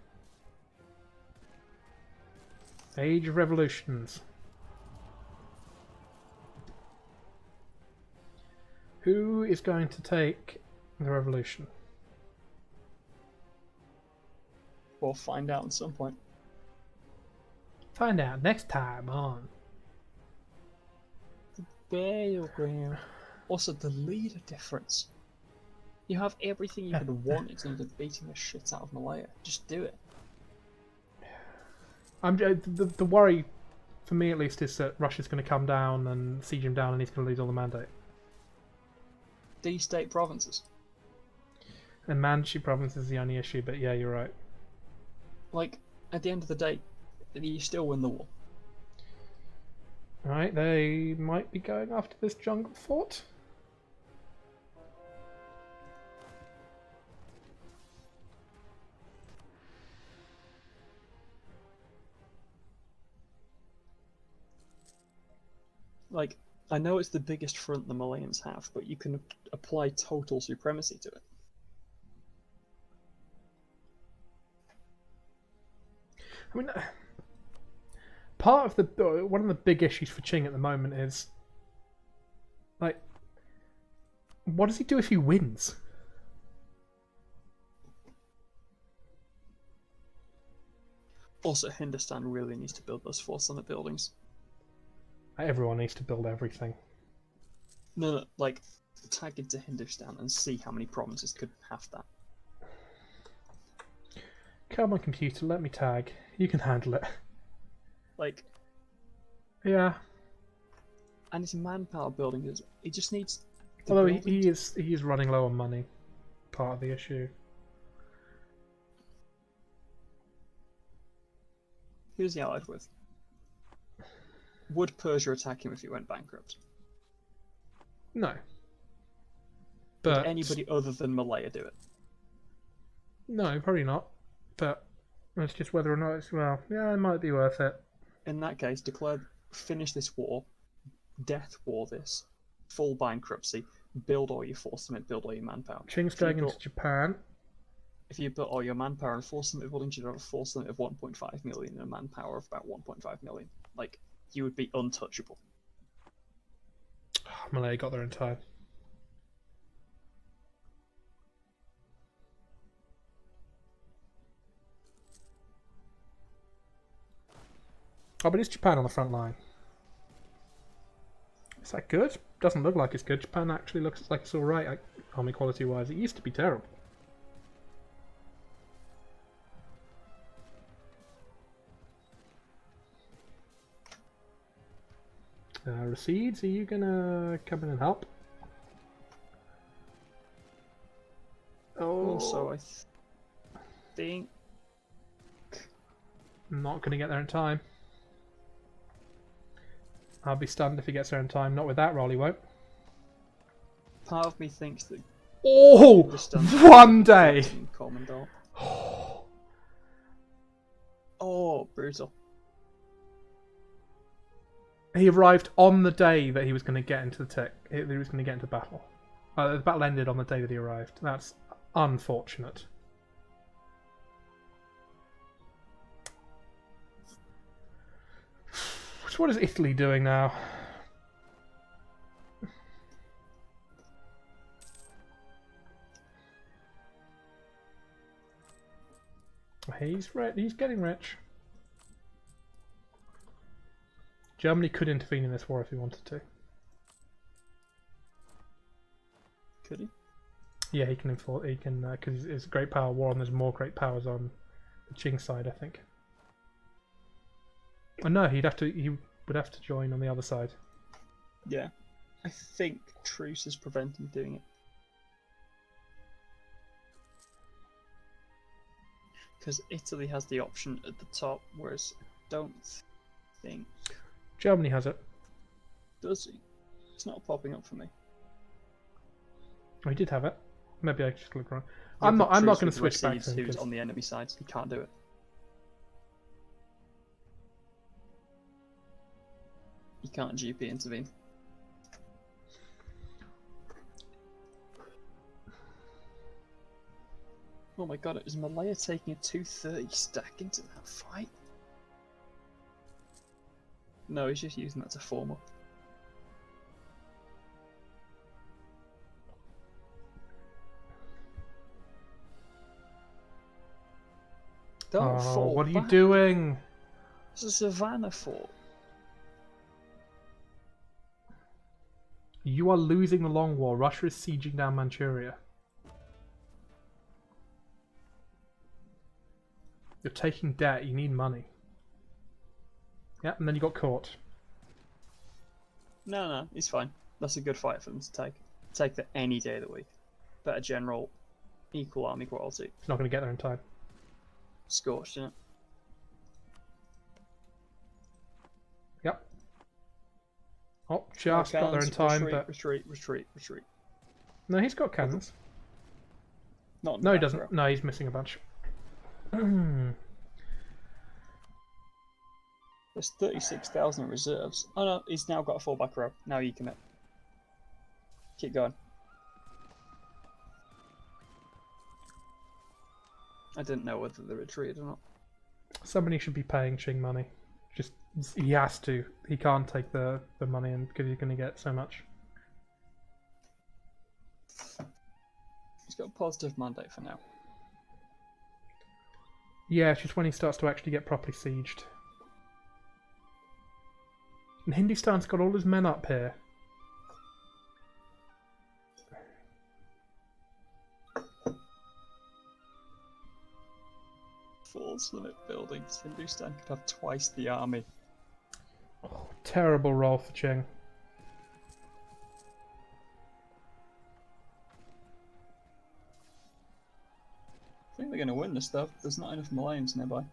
Speaker 2: Age of Revolutions. Who is going to take the revolution?
Speaker 1: We'll find out at some point.
Speaker 2: Find out next time on
Speaker 1: Battleground. Also, the leader difference. You have everything you could want in terms of beating the shit out of Malaya. Just do it.
Speaker 2: The worry, for me at least, is that Russia's going to come down and siege him down, and he's going to lose all the mandate.
Speaker 1: D-state provinces.
Speaker 2: And Manchu province is the only issue, but yeah, you're right.
Speaker 1: Like, at the end of the day, you still win the war.
Speaker 2: Alright, they might be going after this jungle fort.
Speaker 1: Like, I know it's the biggest front the Malayans have, but you can apply total supremacy to it.
Speaker 2: I mean, part of the one of the big issues for Qing at the moment is, like, what does he do if he wins?
Speaker 1: Also, Hindustan really needs to build those 4 summit buildings.
Speaker 2: Everyone needs to build everything.
Speaker 1: No, like, tag into Hindustan and see how many provinces could have that.
Speaker 2: Come on, computer, let me tag. You can handle it.
Speaker 1: Like,
Speaker 2: Yeah.
Speaker 1: and his manpower building is. He just needs.
Speaker 2: Although he is running low on money. Part of the issue.
Speaker 1: Who's he allied with? Would Persia attack him if he went bankrupt?
Speaker 2: No.
Speaker 1: Would
Speaker 2: But
Speaker 1: anybody other than Malaya do it?
Speaker 2: no, probably not. But it's just whether or not it's, well, yeah, it might be worth it.
Speaker 1: In that case, finish this war, death war this, full bankruptcy, build all your force summit, build all your manpower.
Speaker 2: Qing's going into Japan.
Speaker 1: If you built all your manpower and force summit buildings, you'd have a force summit of 1.5 million and a manpower of about 1.5 million. Like, you would be untouchable.
Speaker 2: Malaya got there in time. Oh, but it's Japan on the front line. Is that good? Doesn't look like it's good. Japan actually looks like it's alright, like, army quality wise. It used to be terrible. Rassids, are you gonna come in and help? Oh,
Speaker 1: Also, I think
Speaker 2: I'm not gonna get there in time. I'll be stunned if he gets there in time. Not with that roll, he won't.
Speaker 1: part of me thinks that
Speaker 2: Oh! One day!
Speaker 1: Commandant. Oh, brutal.
Speaker 2: He arrived on the day that he was going to get into he was going to get into battle. The battle ended on the day that he arrived. That's unfortunate. So what is Italy doing now? He's getting rich. Germany could intervene in this war if he wanted to.
Speaker 1: Could he?
Speaker 2: Yeah, he can enforce. He can because it's a great power war, and there's more great powers on the Qing side, I think. Oh, no, he would have to join on the other side.
Speaker 1: Yeah. I think truce is preventing doing it. Because Italy has the option at the top, whereas I don't think...
Speaker 2: Germany has it.
Speaker 1: Does he? It's not popping up for me.
Speaker 2: Oh, he did have it. Maybe I just clicked wrong.
Speaker 1: Yeah,
Speaker 2: I'm
Speaker 1: but
Speaker 2: not
Speaker 1: Truce
Speaker 2: going to
Speaker 1: with
Speaker 2: switch back
Speaker 1: Rassids,
Speaker 2: to him
Speaker 1: who's
Speaker 2: 'cause-
Speaker 1: on the enemy side. He can't do it. He can't GP intervene. Oh my god, is Malaya taking a 230 stack into that fight? No, he's just using that to form up. Don't
Speaker 2: Oh,
Speaker 1: fall
Speaker 2: what are you
Speaker 1: back.
Speaker 2: doing?
Speaker 1: It's a savannah fort.
Speaker 2: You are losing the long war. Russia is sieging down Manchuria. You're taking debt. You need money. Yeah, and then you got caught.
Speaker 1: No, he's fine. That's a good fight for them to take. Take that any day of the week. Better general, equal army quality.
Speaker 2: He's not going to get there in time.
Speaker 1: Scorched, isn't it?
Speaker 2: Yep. Oh, just got there in time, but...
Speaker 1: Retreat.
Speaker 2: No, he's got cannons.
Speaker 1: Not in
Speaker 2: No,
Speaker 1: the
Speaker 2: he
Speaker 1: back
Speaker 2: doesn't.
Speaker 1: row.
Speaker 2: No, he's missing a bunch.
Speaker 1: There's 36,000 reserves. Oh no, he's now got a full back row. Now you commit. Keep going. I didn't know whether they retreated or not.
Speaker 2: Somebody should be paying Qing money. Just, he has to. He can't take the money and because he's going to get so much.
Speaker 1: He's got a positive mandate for now.
Speaker 2: Yeah, it's just when he starts to actually get properly sieged. And Hindustan's got all his men up here.
Speaker 1: Force limit buildings. Hindustan could have twice the army.
Speaker 2: Oh, terrible roll for Qing.
Speaker 1: I think they're going to win this stuff. There's not enough Malayans nearby.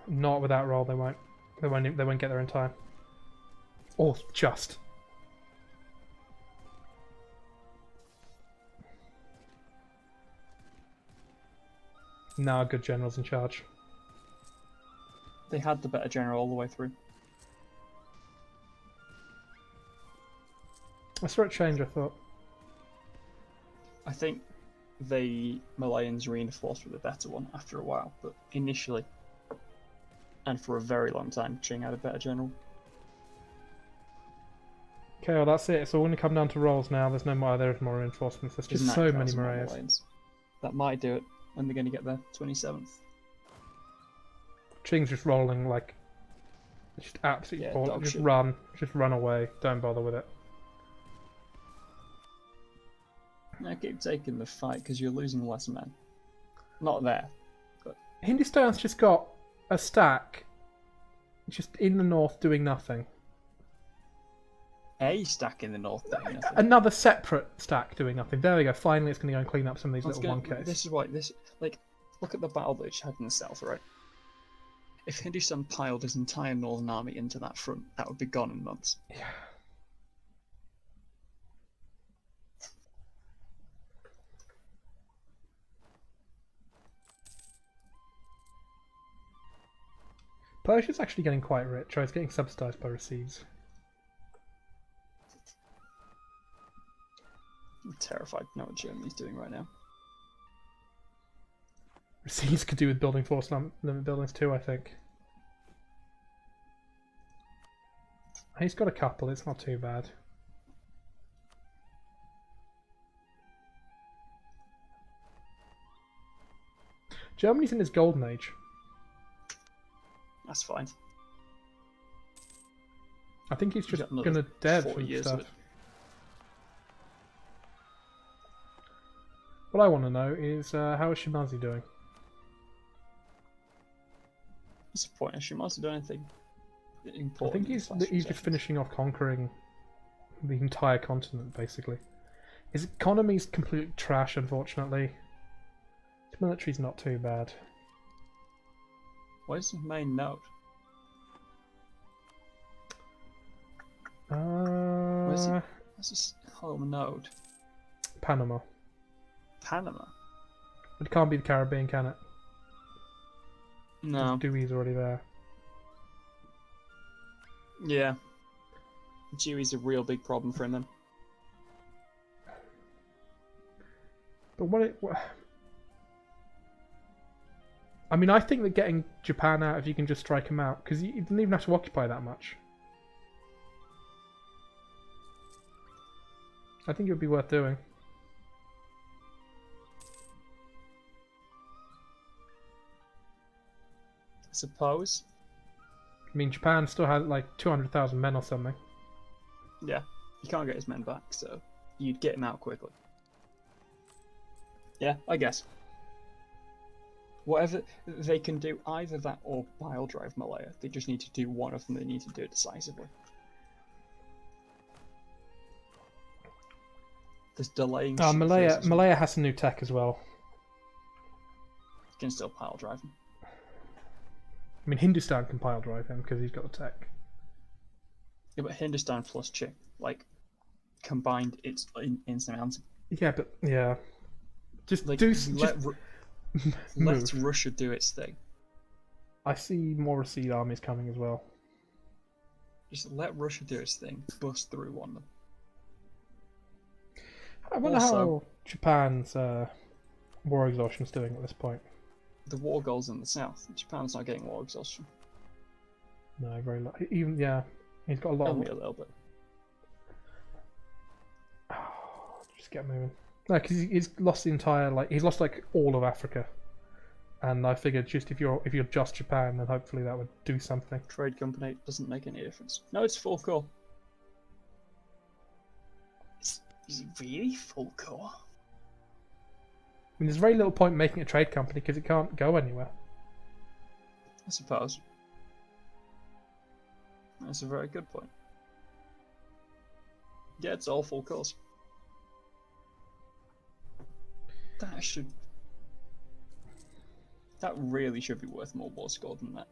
Speaker 2: Not with that roll, they won't. They won't get there in time. Or just. Now good generals in charge.
Speaker 1: They had the better general all the way through.
Speaker 2: I saw it change, I thought.
Speaker 1: I think the Malayans reinforced with a better one after a while, but initially, and for a very long time, Qing had a better general.
Speaker 2: Okay, well that's it. So we're going to come down to rolls now. There's no more. There's more reinforcements. There's just so many Malayas.
Speaker 1: That might do it, and they're going to get there 27th.
Speaker 2: Qing's just rolling like, just absolutely
Speaker 1: Yeah,
Speaker 2: poor.
Speaker 1: dog
Speaker 2: Just
Speaker 1: shit.
Speaker 2: run away. Don't bother with it.
Speaker 1: Now keep taking the fight because you're losing less men. Not there.
Speaker 2: Hindustan's just got a stack, just in the north doing nothing.
Speaker 1: A stack in the north doing nothing.
Speaker 2: Another separate stack doing nothing. There we go. Finally, it's going to go and clean up some of these
Speaker 1: Let's
Speaker 2: little
Speaker 1: go-
Speaker 2: 1Ks.
Speaker 1: This is why look at the battle that she had in the south, right? If Hindustan piled his entire northern army into that front, that would be gone in months.
Speaker 2: Yeah. Persia's actually getting quite rich. It's getting subsidised by Rassids.
Speaker 1: I'm terrified to know what Germany's doing right now.
Speaker 2: Rassids could do with building force limit buildings too, I think. He's got a couple, it's not too bad. Germany's in his golden age.
Speaker 1: That's fine.
Speaker 2: I think he's
Speaker 1: He's
Speaker 2: just
Speaker 1: got another
Speaker 2: gonna dev
Speaker 1: 40
Speaker 2: and
Speaker 1: years of
Speaker 2: stuff.
Speaker 1: it.
Speaker 2: What I want to know is how is Shimazu doing?
Speaker 1: What's the point? Has Shimazu done anything
Speaker 2: I
Speaker 1: important?
Speaker 2: think
Speaker 1: in
Speaker 2: he's
Speaker 1: the last few
Speaker 2: just
Speaker 1: sessions?
Speaker 2: finishing off conquering the entire continent, basically. His economy's completely trash, unfortunately. His military's not too bad.
Speaker 1: Where's his main node? Where's his home node?
Speaker 2: Panama.
Speaker 1: Panama?
Speaker 2: It can't be the Caribbean, can it?
Speaker 1: No.
Speaker 2: Dewey's already there.
Speaker 1: Yeah. Dewey's a real big problem for him then.
Speaker 2: But I mean, I think that getting Japan out, if you can just strike him out, because you didn't even have to occupy that much. I think it would be worth doing.
Speaker 1: I suppose.
Speaker 2: I mean, Japan still had like 200,000 men or something.
Speaker 1: Yeah. He can't get his men back, so you'd get him out quickly. Yeah, I guess. Whatever they can do, either that or pile drive Malaya. They just need to do one of them. They need to do it decisively. There's delaying.
Speaker 2: Malaya has some new tech as well.
Speaker 1: You can still pile drive him.
Speaker 2: I mean, Hindustan can pile drive him because he's got the tech.
Speaker 1: Yeah, but Hindustan plus Qing, like, combined, it's insurmountable.
Speaker 2: Yeah, but yeah, just
Speaker 1: Like,
Speaker 2: do.
Speaker 1: Let Russia do its thing.
Speaker 2: I see more Rassid armies coming as well.
Speaker 1: Just let Russia do its thing. Bust through one of them.
Speaker 2: I wonder
Speaker 1: Also,
Speaker 2: how Japan's war exhaustion is doing at this point.
Speaker 1: The war goals in the south. Japan's not getting war exhaustion.
Speaker 2: No, very low. Even he's got a lot.
Speaker 1: Only a little bit.
Speaker 2: Just get moving. No, because he's lost the entire he's lost all of Africa, and I figured just if you're just Japan, then hopefully that would do something.
Speaker 1: Trade company doesn't make any difference. No, it's full core. Is it really full core?
Speaker 2: I mean, there's very little point making a trade company because it can't go anywhere.
Speaker 1: I suppose. That's a very good point. Yeah, it's all full course. That really should be worth more war score than that.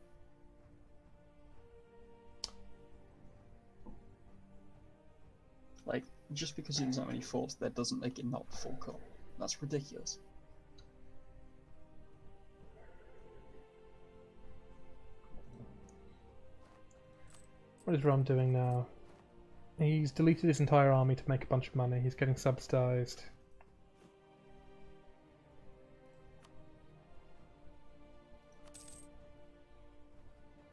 Speaker 1: Like, just because he doesn't have any force, that doesn't make it not full core. That's ridiculous.
Speaker 2: What is Rom doing now? He's deleted his entire army to make a bunch of money. He's getting subsidized.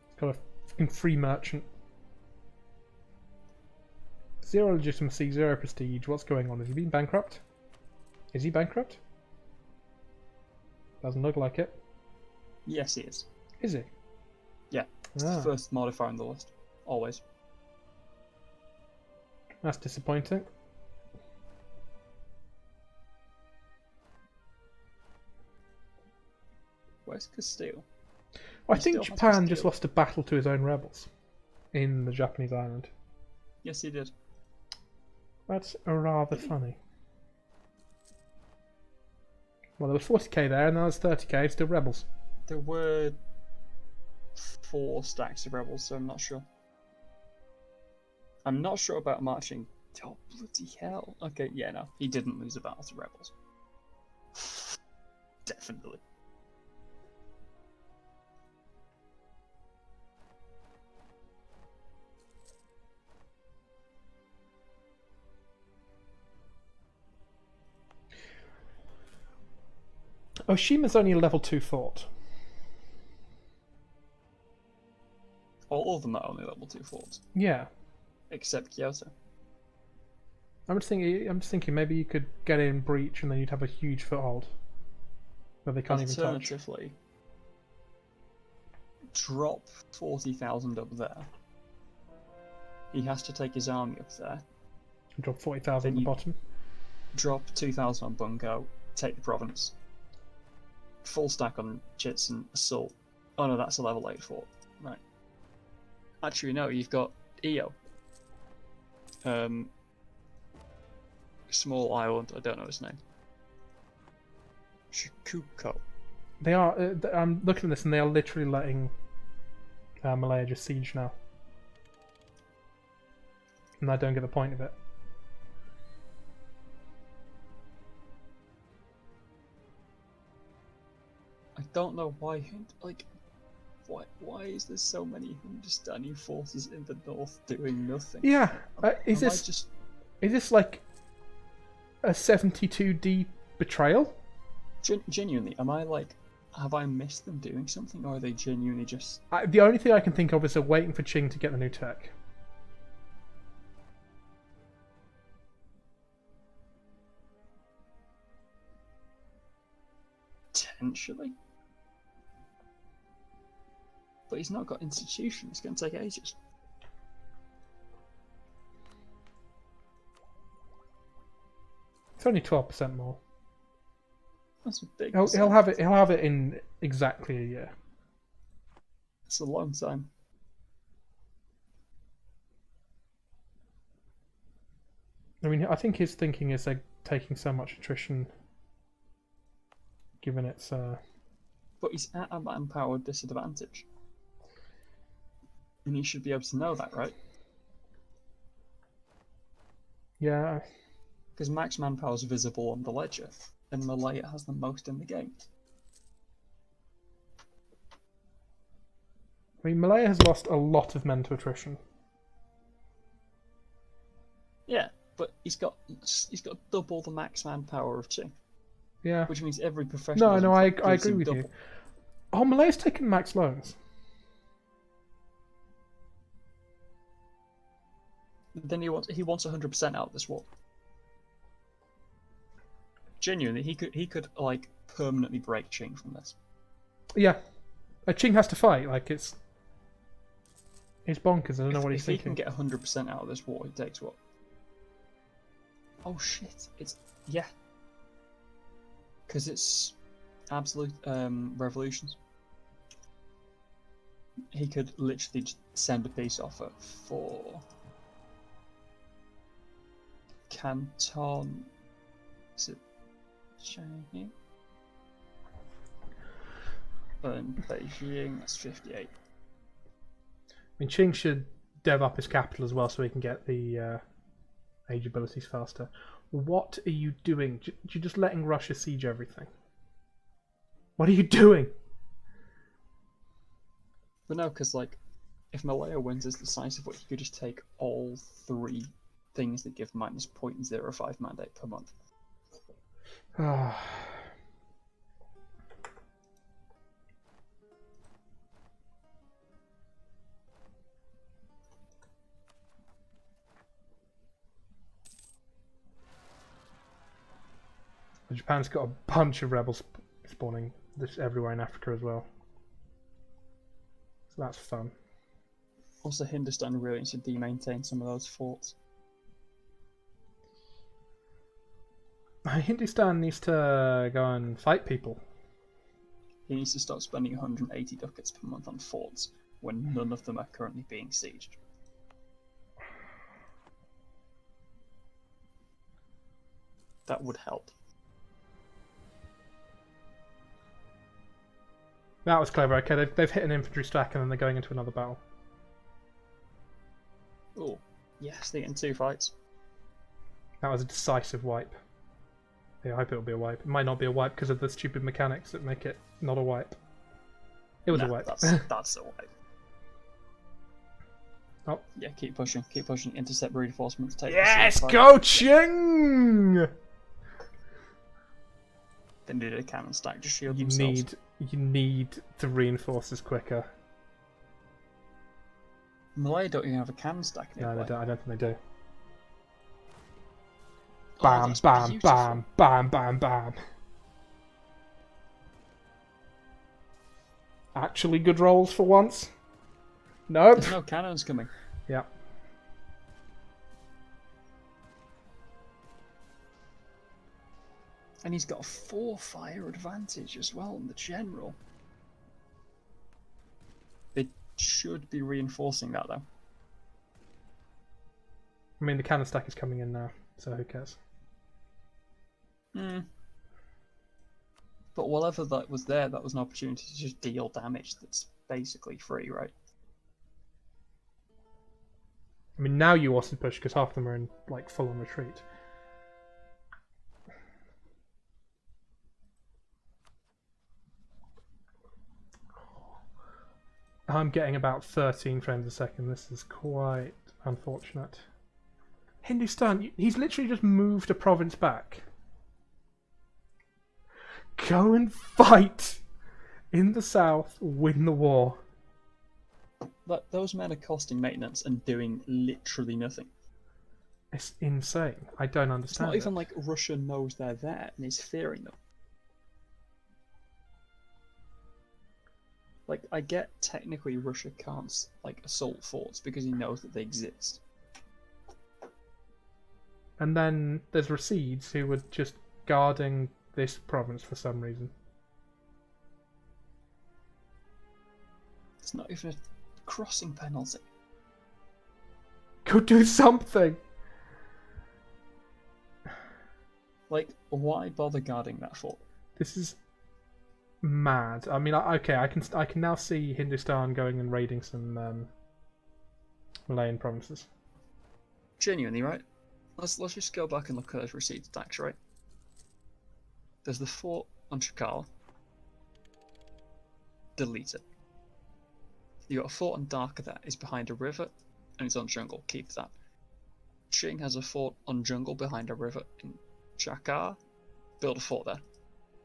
Speaker 2: He's got a fucking free merchant. Zero legitimacy, zero prestige. What's going on? Has he been bankrupt? Is he bankrupt? Doesn't look like it.
Speaker 1: Yes, he is.
Speaker 2: Is he?
Speaker 1: Yeah, it's the first modifier on the list. Always.
Speaker 2: That's disappointing.
Speaker 1: Where's Castile?
Speaker 2: I think Japan just lost a battle to his own rebels in the Japanese island.
Speaker 1: Yes, he did.
Speaker 2: That's rather funny. Well, there was 40k there, and now there's 30k, still rebels.
Speaker 1: There were 4 stacks of rebels, so I'm not sure. I'm not sure about marching. Oh, bloody hell. Okay, yeah, no. He didn't lose a battle to rebels. Definitely.
Speaker 2: Oshima's only a level 2 fort.
Speaker 1: All of them are only level 2 forts.
Speaker 2: Yeah.
Speaker 1: Except Kyoto.
Speaker 2: I'm just thinking maybe you could get in breach and then you'd have a huge foothold. Where they can't even touch.
Speaker 1: Alternatively, drop 40,000 up there. He has to take his army up there.
Speaker 2: Drop 40,000 at the bottom.
Speaker 1: Drop 2,000 on Bungo, take the province. Full stack on Chits and Assault. Oh no, that's a level 8 fort. Right. Actually, no, you've got Io. Small island, I don't know his name. Shikuko.
Speaker 2: They are. I'm looking at this, and they are literally letting Malaya just siege now, and I don't get the point of it.
Speaker 1: don't know why. Why is there so many Hindustani forces in the north doing nothing?
Speaker 2: Yeah, is
Speaker 1: Am I
Speaker 2: this
Speaker 1: just
Speaker 2: is this like a 72D betrayal?
Speaker 1: genuinely? Have I missed them doing something, or are they genuinely just?
Speaker 2: The only thing I can think of is they're waiting for Qing to get the new tech.
Speaker 1: Potentially. But he's not got institutions. It's going to take ages.
Speaker 2: It's only 12% more.
Speaker 1: That's a big.
Speaker 2: He'll have it. He'll have it in exactly a year.
Speaker 1: It's a long time.
Speaker 2: I mean, I think his thinking is they're taking so much attrition, given it's.
Speaker 1: But he's at a manpower disadvantage. And he should be able to know that, right?
Speaker 2: Yeah.
Speaker 1: Because max manpower is visible on the ledger, and Malaya has the most in the game.
Speaker 2: I mean, Malaya has lost a lot of men to attrition.
Speaker 1: Yeah, but he's got double the max manpower of Qing,
Speaker 2: Yeah.
Speaker 1: which means every professional.
Speaker 2: No, I agree with you. Oh, Malaya's taken max loans.
Speaker 1: Then he wants 100% out of this war. Genuinely, he could like permanently break Qing from this.
Speaker 2: Yeah. Qing has to fight. Like it's bonkers. I don't know what he's
Speaker 1: If he
Speaker 2: thinking.
Speaker 1: can get 100% out of this war, it takes what? Oh shit! Yeah. Because it's absolute revolutions. He could literally just send a peace offer for Canton. Is it Shanghai? And Beijing, that's 58.
Speaker 2: I mean, Qing should dev up his capital as well so he can get the age abilities faster. What are you doing? You're just letting Russia siege everything. What are you doing?
Speaker 1: But no, because like, if Malaya wins as decisively, he could just take all 3 things that give minus 0.05 mandate per month.
Speaker 2: Japan's got a bunch of rebels spawning everywhere in Africa as well. So that's fun.
Speaker 1: Also, Hindustan really needs to de-maintain some of those forts.
Speaker 2: Hindustan needs to go and fight people.
Speaker 1: He needs to start spending 180 ducats per month on forts when none of them are currently being sieged. That would help.
Speaker 2: That was clever. Okay, they've hit an infantry stack and then they're going into another battle.
Speaker 1: Oh, yes, they're getting 2 fights.
Speaker 2: That was a decisive wipe. Yeah, I hope it'll be a wipe. It might not be a wipe because of the stupid mechanics that make it not a wipe. It was a wipe.
Speaker 1: That's a wipe.
Speaker 2: Oh.
Speaker 1: Yeah, keep pushing, intercept reinforcements, take
Speaker 2: Yes,
Speaker 1: the
Speaker 2: go Qing!
Speaker 1: Then do the cannon stack, just shield
Speaker 2: You
Speaker 1: themselves.
Speaker 2: need the reinforcers quicker.
Speaker 1: Malaya don't even have a cannon stack
Speaker 2: No,
Speaker 1: nearby.
Speaker 2: they don't. I don't think they do.
Speaker 1: Oh,
Speaker 2: Bam,
Speaker 1: that's
Speaker 2: bam,
Speaker 1: beautiful.
Speaker 2: bam, bam, bam, bam. Actually good rolls for once. Nope.
Speaker 1: There's no cannons coming.
Speaker 2: Yeah.
Speaker 1: And he's got a 4 fire advantage as well on the general. They should be reinforcing that though.
Speaker 2: I mean, the cannon stack is coming in now, so who cares?
Speaker 1: But whatever that was there, that was an opportunity to just deal damage that's basically free, right?
Speaker 2: I mean, now you also push because half of them are in like full-on retreat. I'm getting about 13 frames a second. This is quite unfortunate. Hindustan, he's literally just moved a province back. Go and fight in the south, win the war.
Speaker 1: But those men are costing maintenance and doing literally nothing.
Speaker 2: It's insane. I don't
Speaker 1: It's
Speaker 2: understand.
Speaker 1: not even like Russia knows they're there and is fearing them. Like, I get technically Russia can't like assault forts because he knows that they exist.
Speaker 2: And then there's Rassids who were just guarding this province for some reason.
Speaker 1: It's not even a crossing penalty.
Speaker 2: Go do something!
Speaker 1: Like, why bother guarding that fort?
Speaker 2: This is mad. I mean, okay, I can now see Hindustan going and raiding some Malayan provinces.
Speaker 1: Genuinely, right? Let's just go back and look at those received attacks, right? There's the fort on Chakala. Delete it. You got a fort on Dhaka that is behind a river and it's on jungle. Keep that. Qing has a fort on jungle behind a river in Chakar. Build a fort there.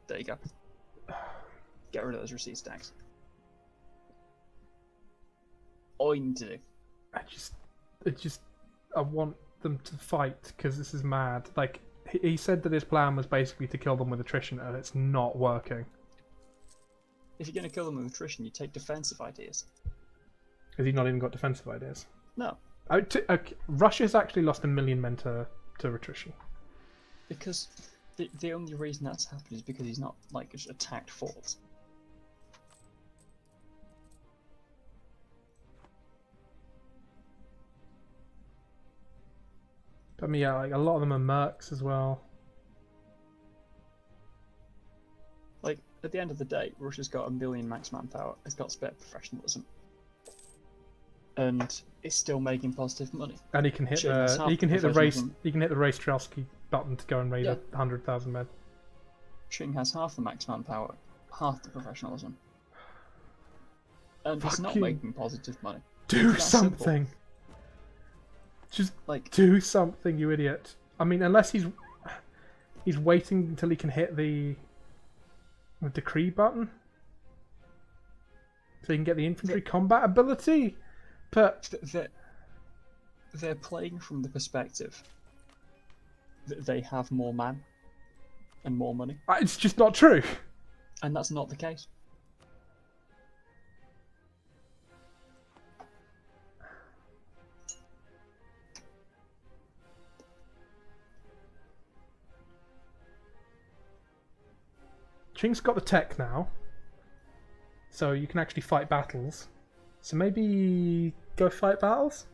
Speaker 1: There you go. Get rid of those receipt stacks. All you need to do.
Speaker 2: I want them to fight because this is mad. Like, he said that his plan was basically to kill them with attrition, and it's not working.
Speaker 1: If you're going to kill them with attrition, you take defensive ideas.
Speaker 2: Has he not even got defensive ideas?
Speaker 1: No,
Speaker 2: Russia's actually lost 1 million men to attrition.
Speaker 1: because the only reason that's happened is because he's not like just attacked forts.
Speaker 2: I mean, yeah, like a lot of them are mercs as well.
Speaker 1: Like, at the end of the day, Russia's got 1 million max manpower, it's got spare professionalism. And it's still making positive money.
Speaker 2: And he can hit
Speaker 1: Qing has half
Speaker 2: the
Speaker 1: the
Speaker 2: race
Speaker 1: professionalism.
Speaker 2: he can hit the race Trotsky button to go and raid
Speaker 1: Yeah.
Speaker 2: 100,000 men.
Speaker 1: Qing has half the max manpower, half the professionalism. And it's not
Speaker 2: Fucking
Speaker 1: making positive money.
Speaker 2: Do
Speaker 1: It's that simple.
Speaker 2: something. Just
Speaker 1: Like,
Speaker 2: do something, you idiot. I mean, unless he's waiting until he can hit the decree button, so he can get the infantry combat ability. But
Speaker 1: they're playing from the perspective that they have more man and more money,
Speaker 2: it's just not true.
Speaker 1: and that's not the case.
Speaker 2: Qing's got the tech now, so you can actually fight battles. So maybe go fight battles?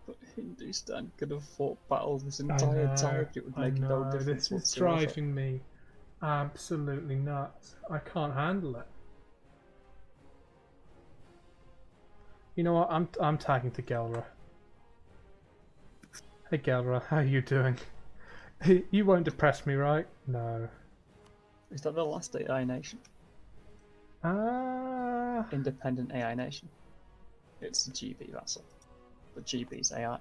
Speaker 1: But Hindustan could have fought battles this entire time. It would make no difference
Speaker 2: This is
Speaker 1: whatsoever.
Speaker 2: driving me absolutely nuts. I can't handle it. You know what? I'm tagging to Gelra. Hey Gelra, how are you doing? You won't depress me, right? No.
Speaker 1: Is that the last AI nation? Independent AI nation. It's the GB vassal. But GB's AI.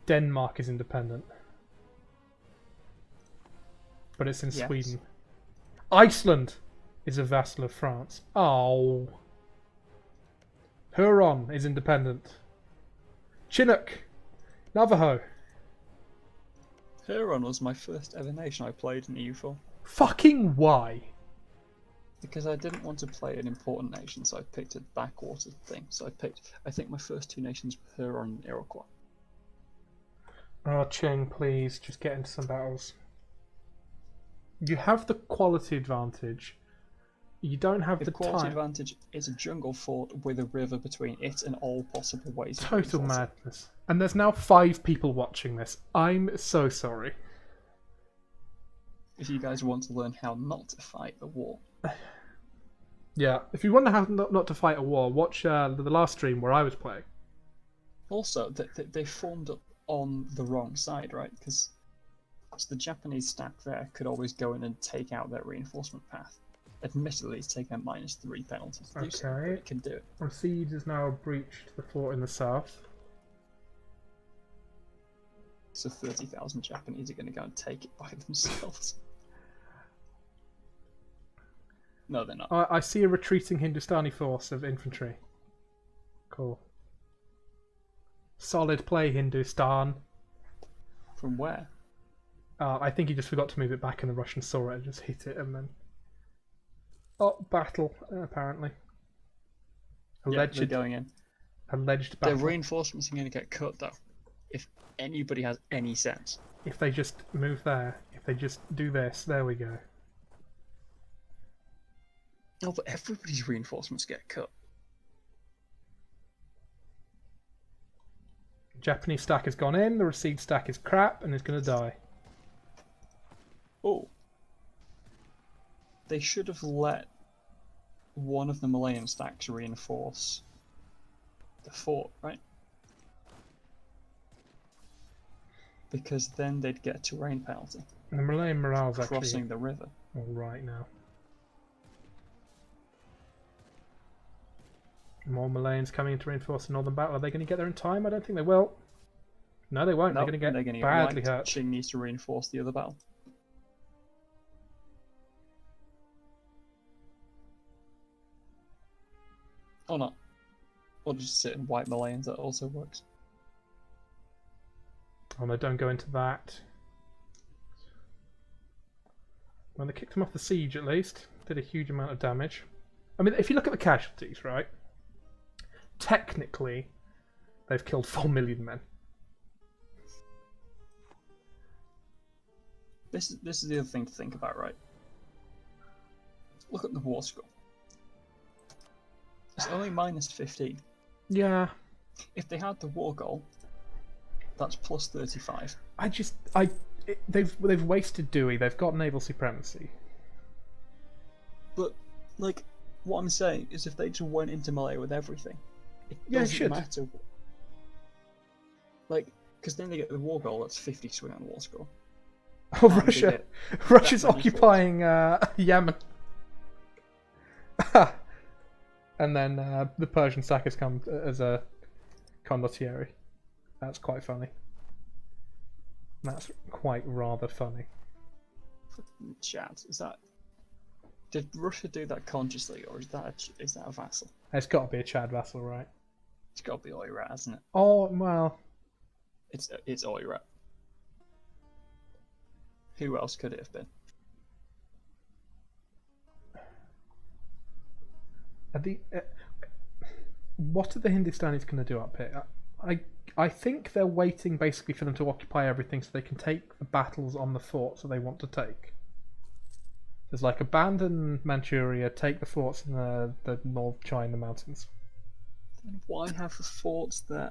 Speaker 2: Denmark is independent. But it's in
Speaker 1: Yes.
Speaker 2: Sweden. Iceland is a vassal of France. Oh. Huron is independent. Chinook. Navajo.
Speaker 1: Huron was my first ever nation I played in EU4.
Speaker 2: Fucking why?
Speaker 1: Because I didn't want to play an important nation, so I picked a backwater thing. So I think my first two nations were Huron and Iroquois.
Speaker 2: Oh, Qing, please, just get into some battles. You have the quality advantage. You don't have
Speaker 1: The
Speaker 2: the
Speaker 1: quality
Speaker 2: time.
Speaker 1: advantage is a jungle fort with a river between it and all possible ways. of
Speaker 2: Total
Speaker 1: reinforcing.
Speaker 2: madness. And there's now 5 people watching this. I'm so sorry.
Speaker 1: If you guys want to learn how not to fight the war,
Speaker 2: Yeah, if you wonder how not to fight a war, watch the last stream where I was playing.
Speaker 1: also they formed up on the wrong side, right? Because So the Japanese stack there could always go in and take out their reinforcement path. Admittedly, it's taking a -3 penalty to do so, but
Speaker 2: Okay.
Speaker 1: it can do it.
Speaker 2: Rassids has now breached the fort in the south.
Speaker 1: So 30,000 Japanese are going to go and take it by themselves. No, they're not.
Speaker 2: I see a retreating Hindustani force of infantry. Cool. Solid play, Hindustan.
Speaker 1: From where?
Speaker 2: I think he just forgot to move it back and the Russians saw it and just hit it and then... Oh, battle, apparently.
Speaker 1: Yeah, they're going in.
Speaker 2: Alleged
Speaker 1: Their
Speaker 2: battle.
Speaker 1: reinforcements are going to get cut, though. If anybody has any sense.
Speaker 2: If they just move there, if they just do this, there we go.
Speaker 1: No, but everybody's reinforcements get cut.
Speaker 2: Japanese stack has gone in, the Racine stack is crap and is going to die.
Speaker 1: Oh. They should have let one of the Malayan stacks reinforce the fort, right? Because then they'd get a terrain penalty.
Speaker 2: And the Malayan morale's
Speaker 1: Crossing
Speaker 2: actually
Speaker 1: the river.
Speaker 2: all right now. More Malayans coming in to reinforce the northern battle. Are they going to get there in time? I don't think they will. No, they won't.
Speaker 1: Nope,
Speaker 2: they're going to
Speaker 1: they're
Speaker 2: get
Speaker 1: gonna
Speaker 2: badly
Speaker 1: wiped.
Speaker 2: hurt.
Speaker 1: Qing needs to reinforce the other battle. Or not. Or just sit and wipe Malayans, that also works.
Speaker 2: Oh no, don't go into that. Well, they kicked them off the siege at least. Did a huge amount of damage. I mean, if you look at the casualties, right? Technically, they've killed 4 million men.
Speaker 1: This is the other thing to think about, right? Look at the war score. It's only -15.
Speaker 2: Yeah.
Speaker 1: If they had the war goal, that's +35.
Speaker 2: They've wasted Dewey. They've got naval supremacy.
Speaker 1: But, like, what I'm saying is if they just went into Malaya with everything, it
Speaker 2: Yeah, it
Speaker 1: doesn't
Speaker 2: should.
Speaker 1: matter. Like, because then they get the war goal, that's 50 swing on war score.
Speaker 2: Oh,
Speaker 1: And they
Speaker 2: Russia!
Speaker 1: get
Speaker 2: Russia's
Speaker 1: that many
Speaker 2: occupying Yemen. And then the Persian stack has come as a condottieri. That's quite funny. That's quite rather funny.
Speaker 1: Chad, is that... Did Russia do that consciously, or is that a vassal?
Speaker 2: It's got to be a Chad vassal, right?
Speaker 1: It's got to be Oirat, hasn't it?
Speaker 2: Oh, well...
Speaker 1: It's Oirat. Who else could it have been?
Speaker 2: What are the Hindustanis going to do up here? I think they're waiting basically for them to occupy everything so they can take the battles on the forts that they want to take. There's like abandon Manchuria, take the forts in the North China mountains.
Speaker 1: Then why have the forts there?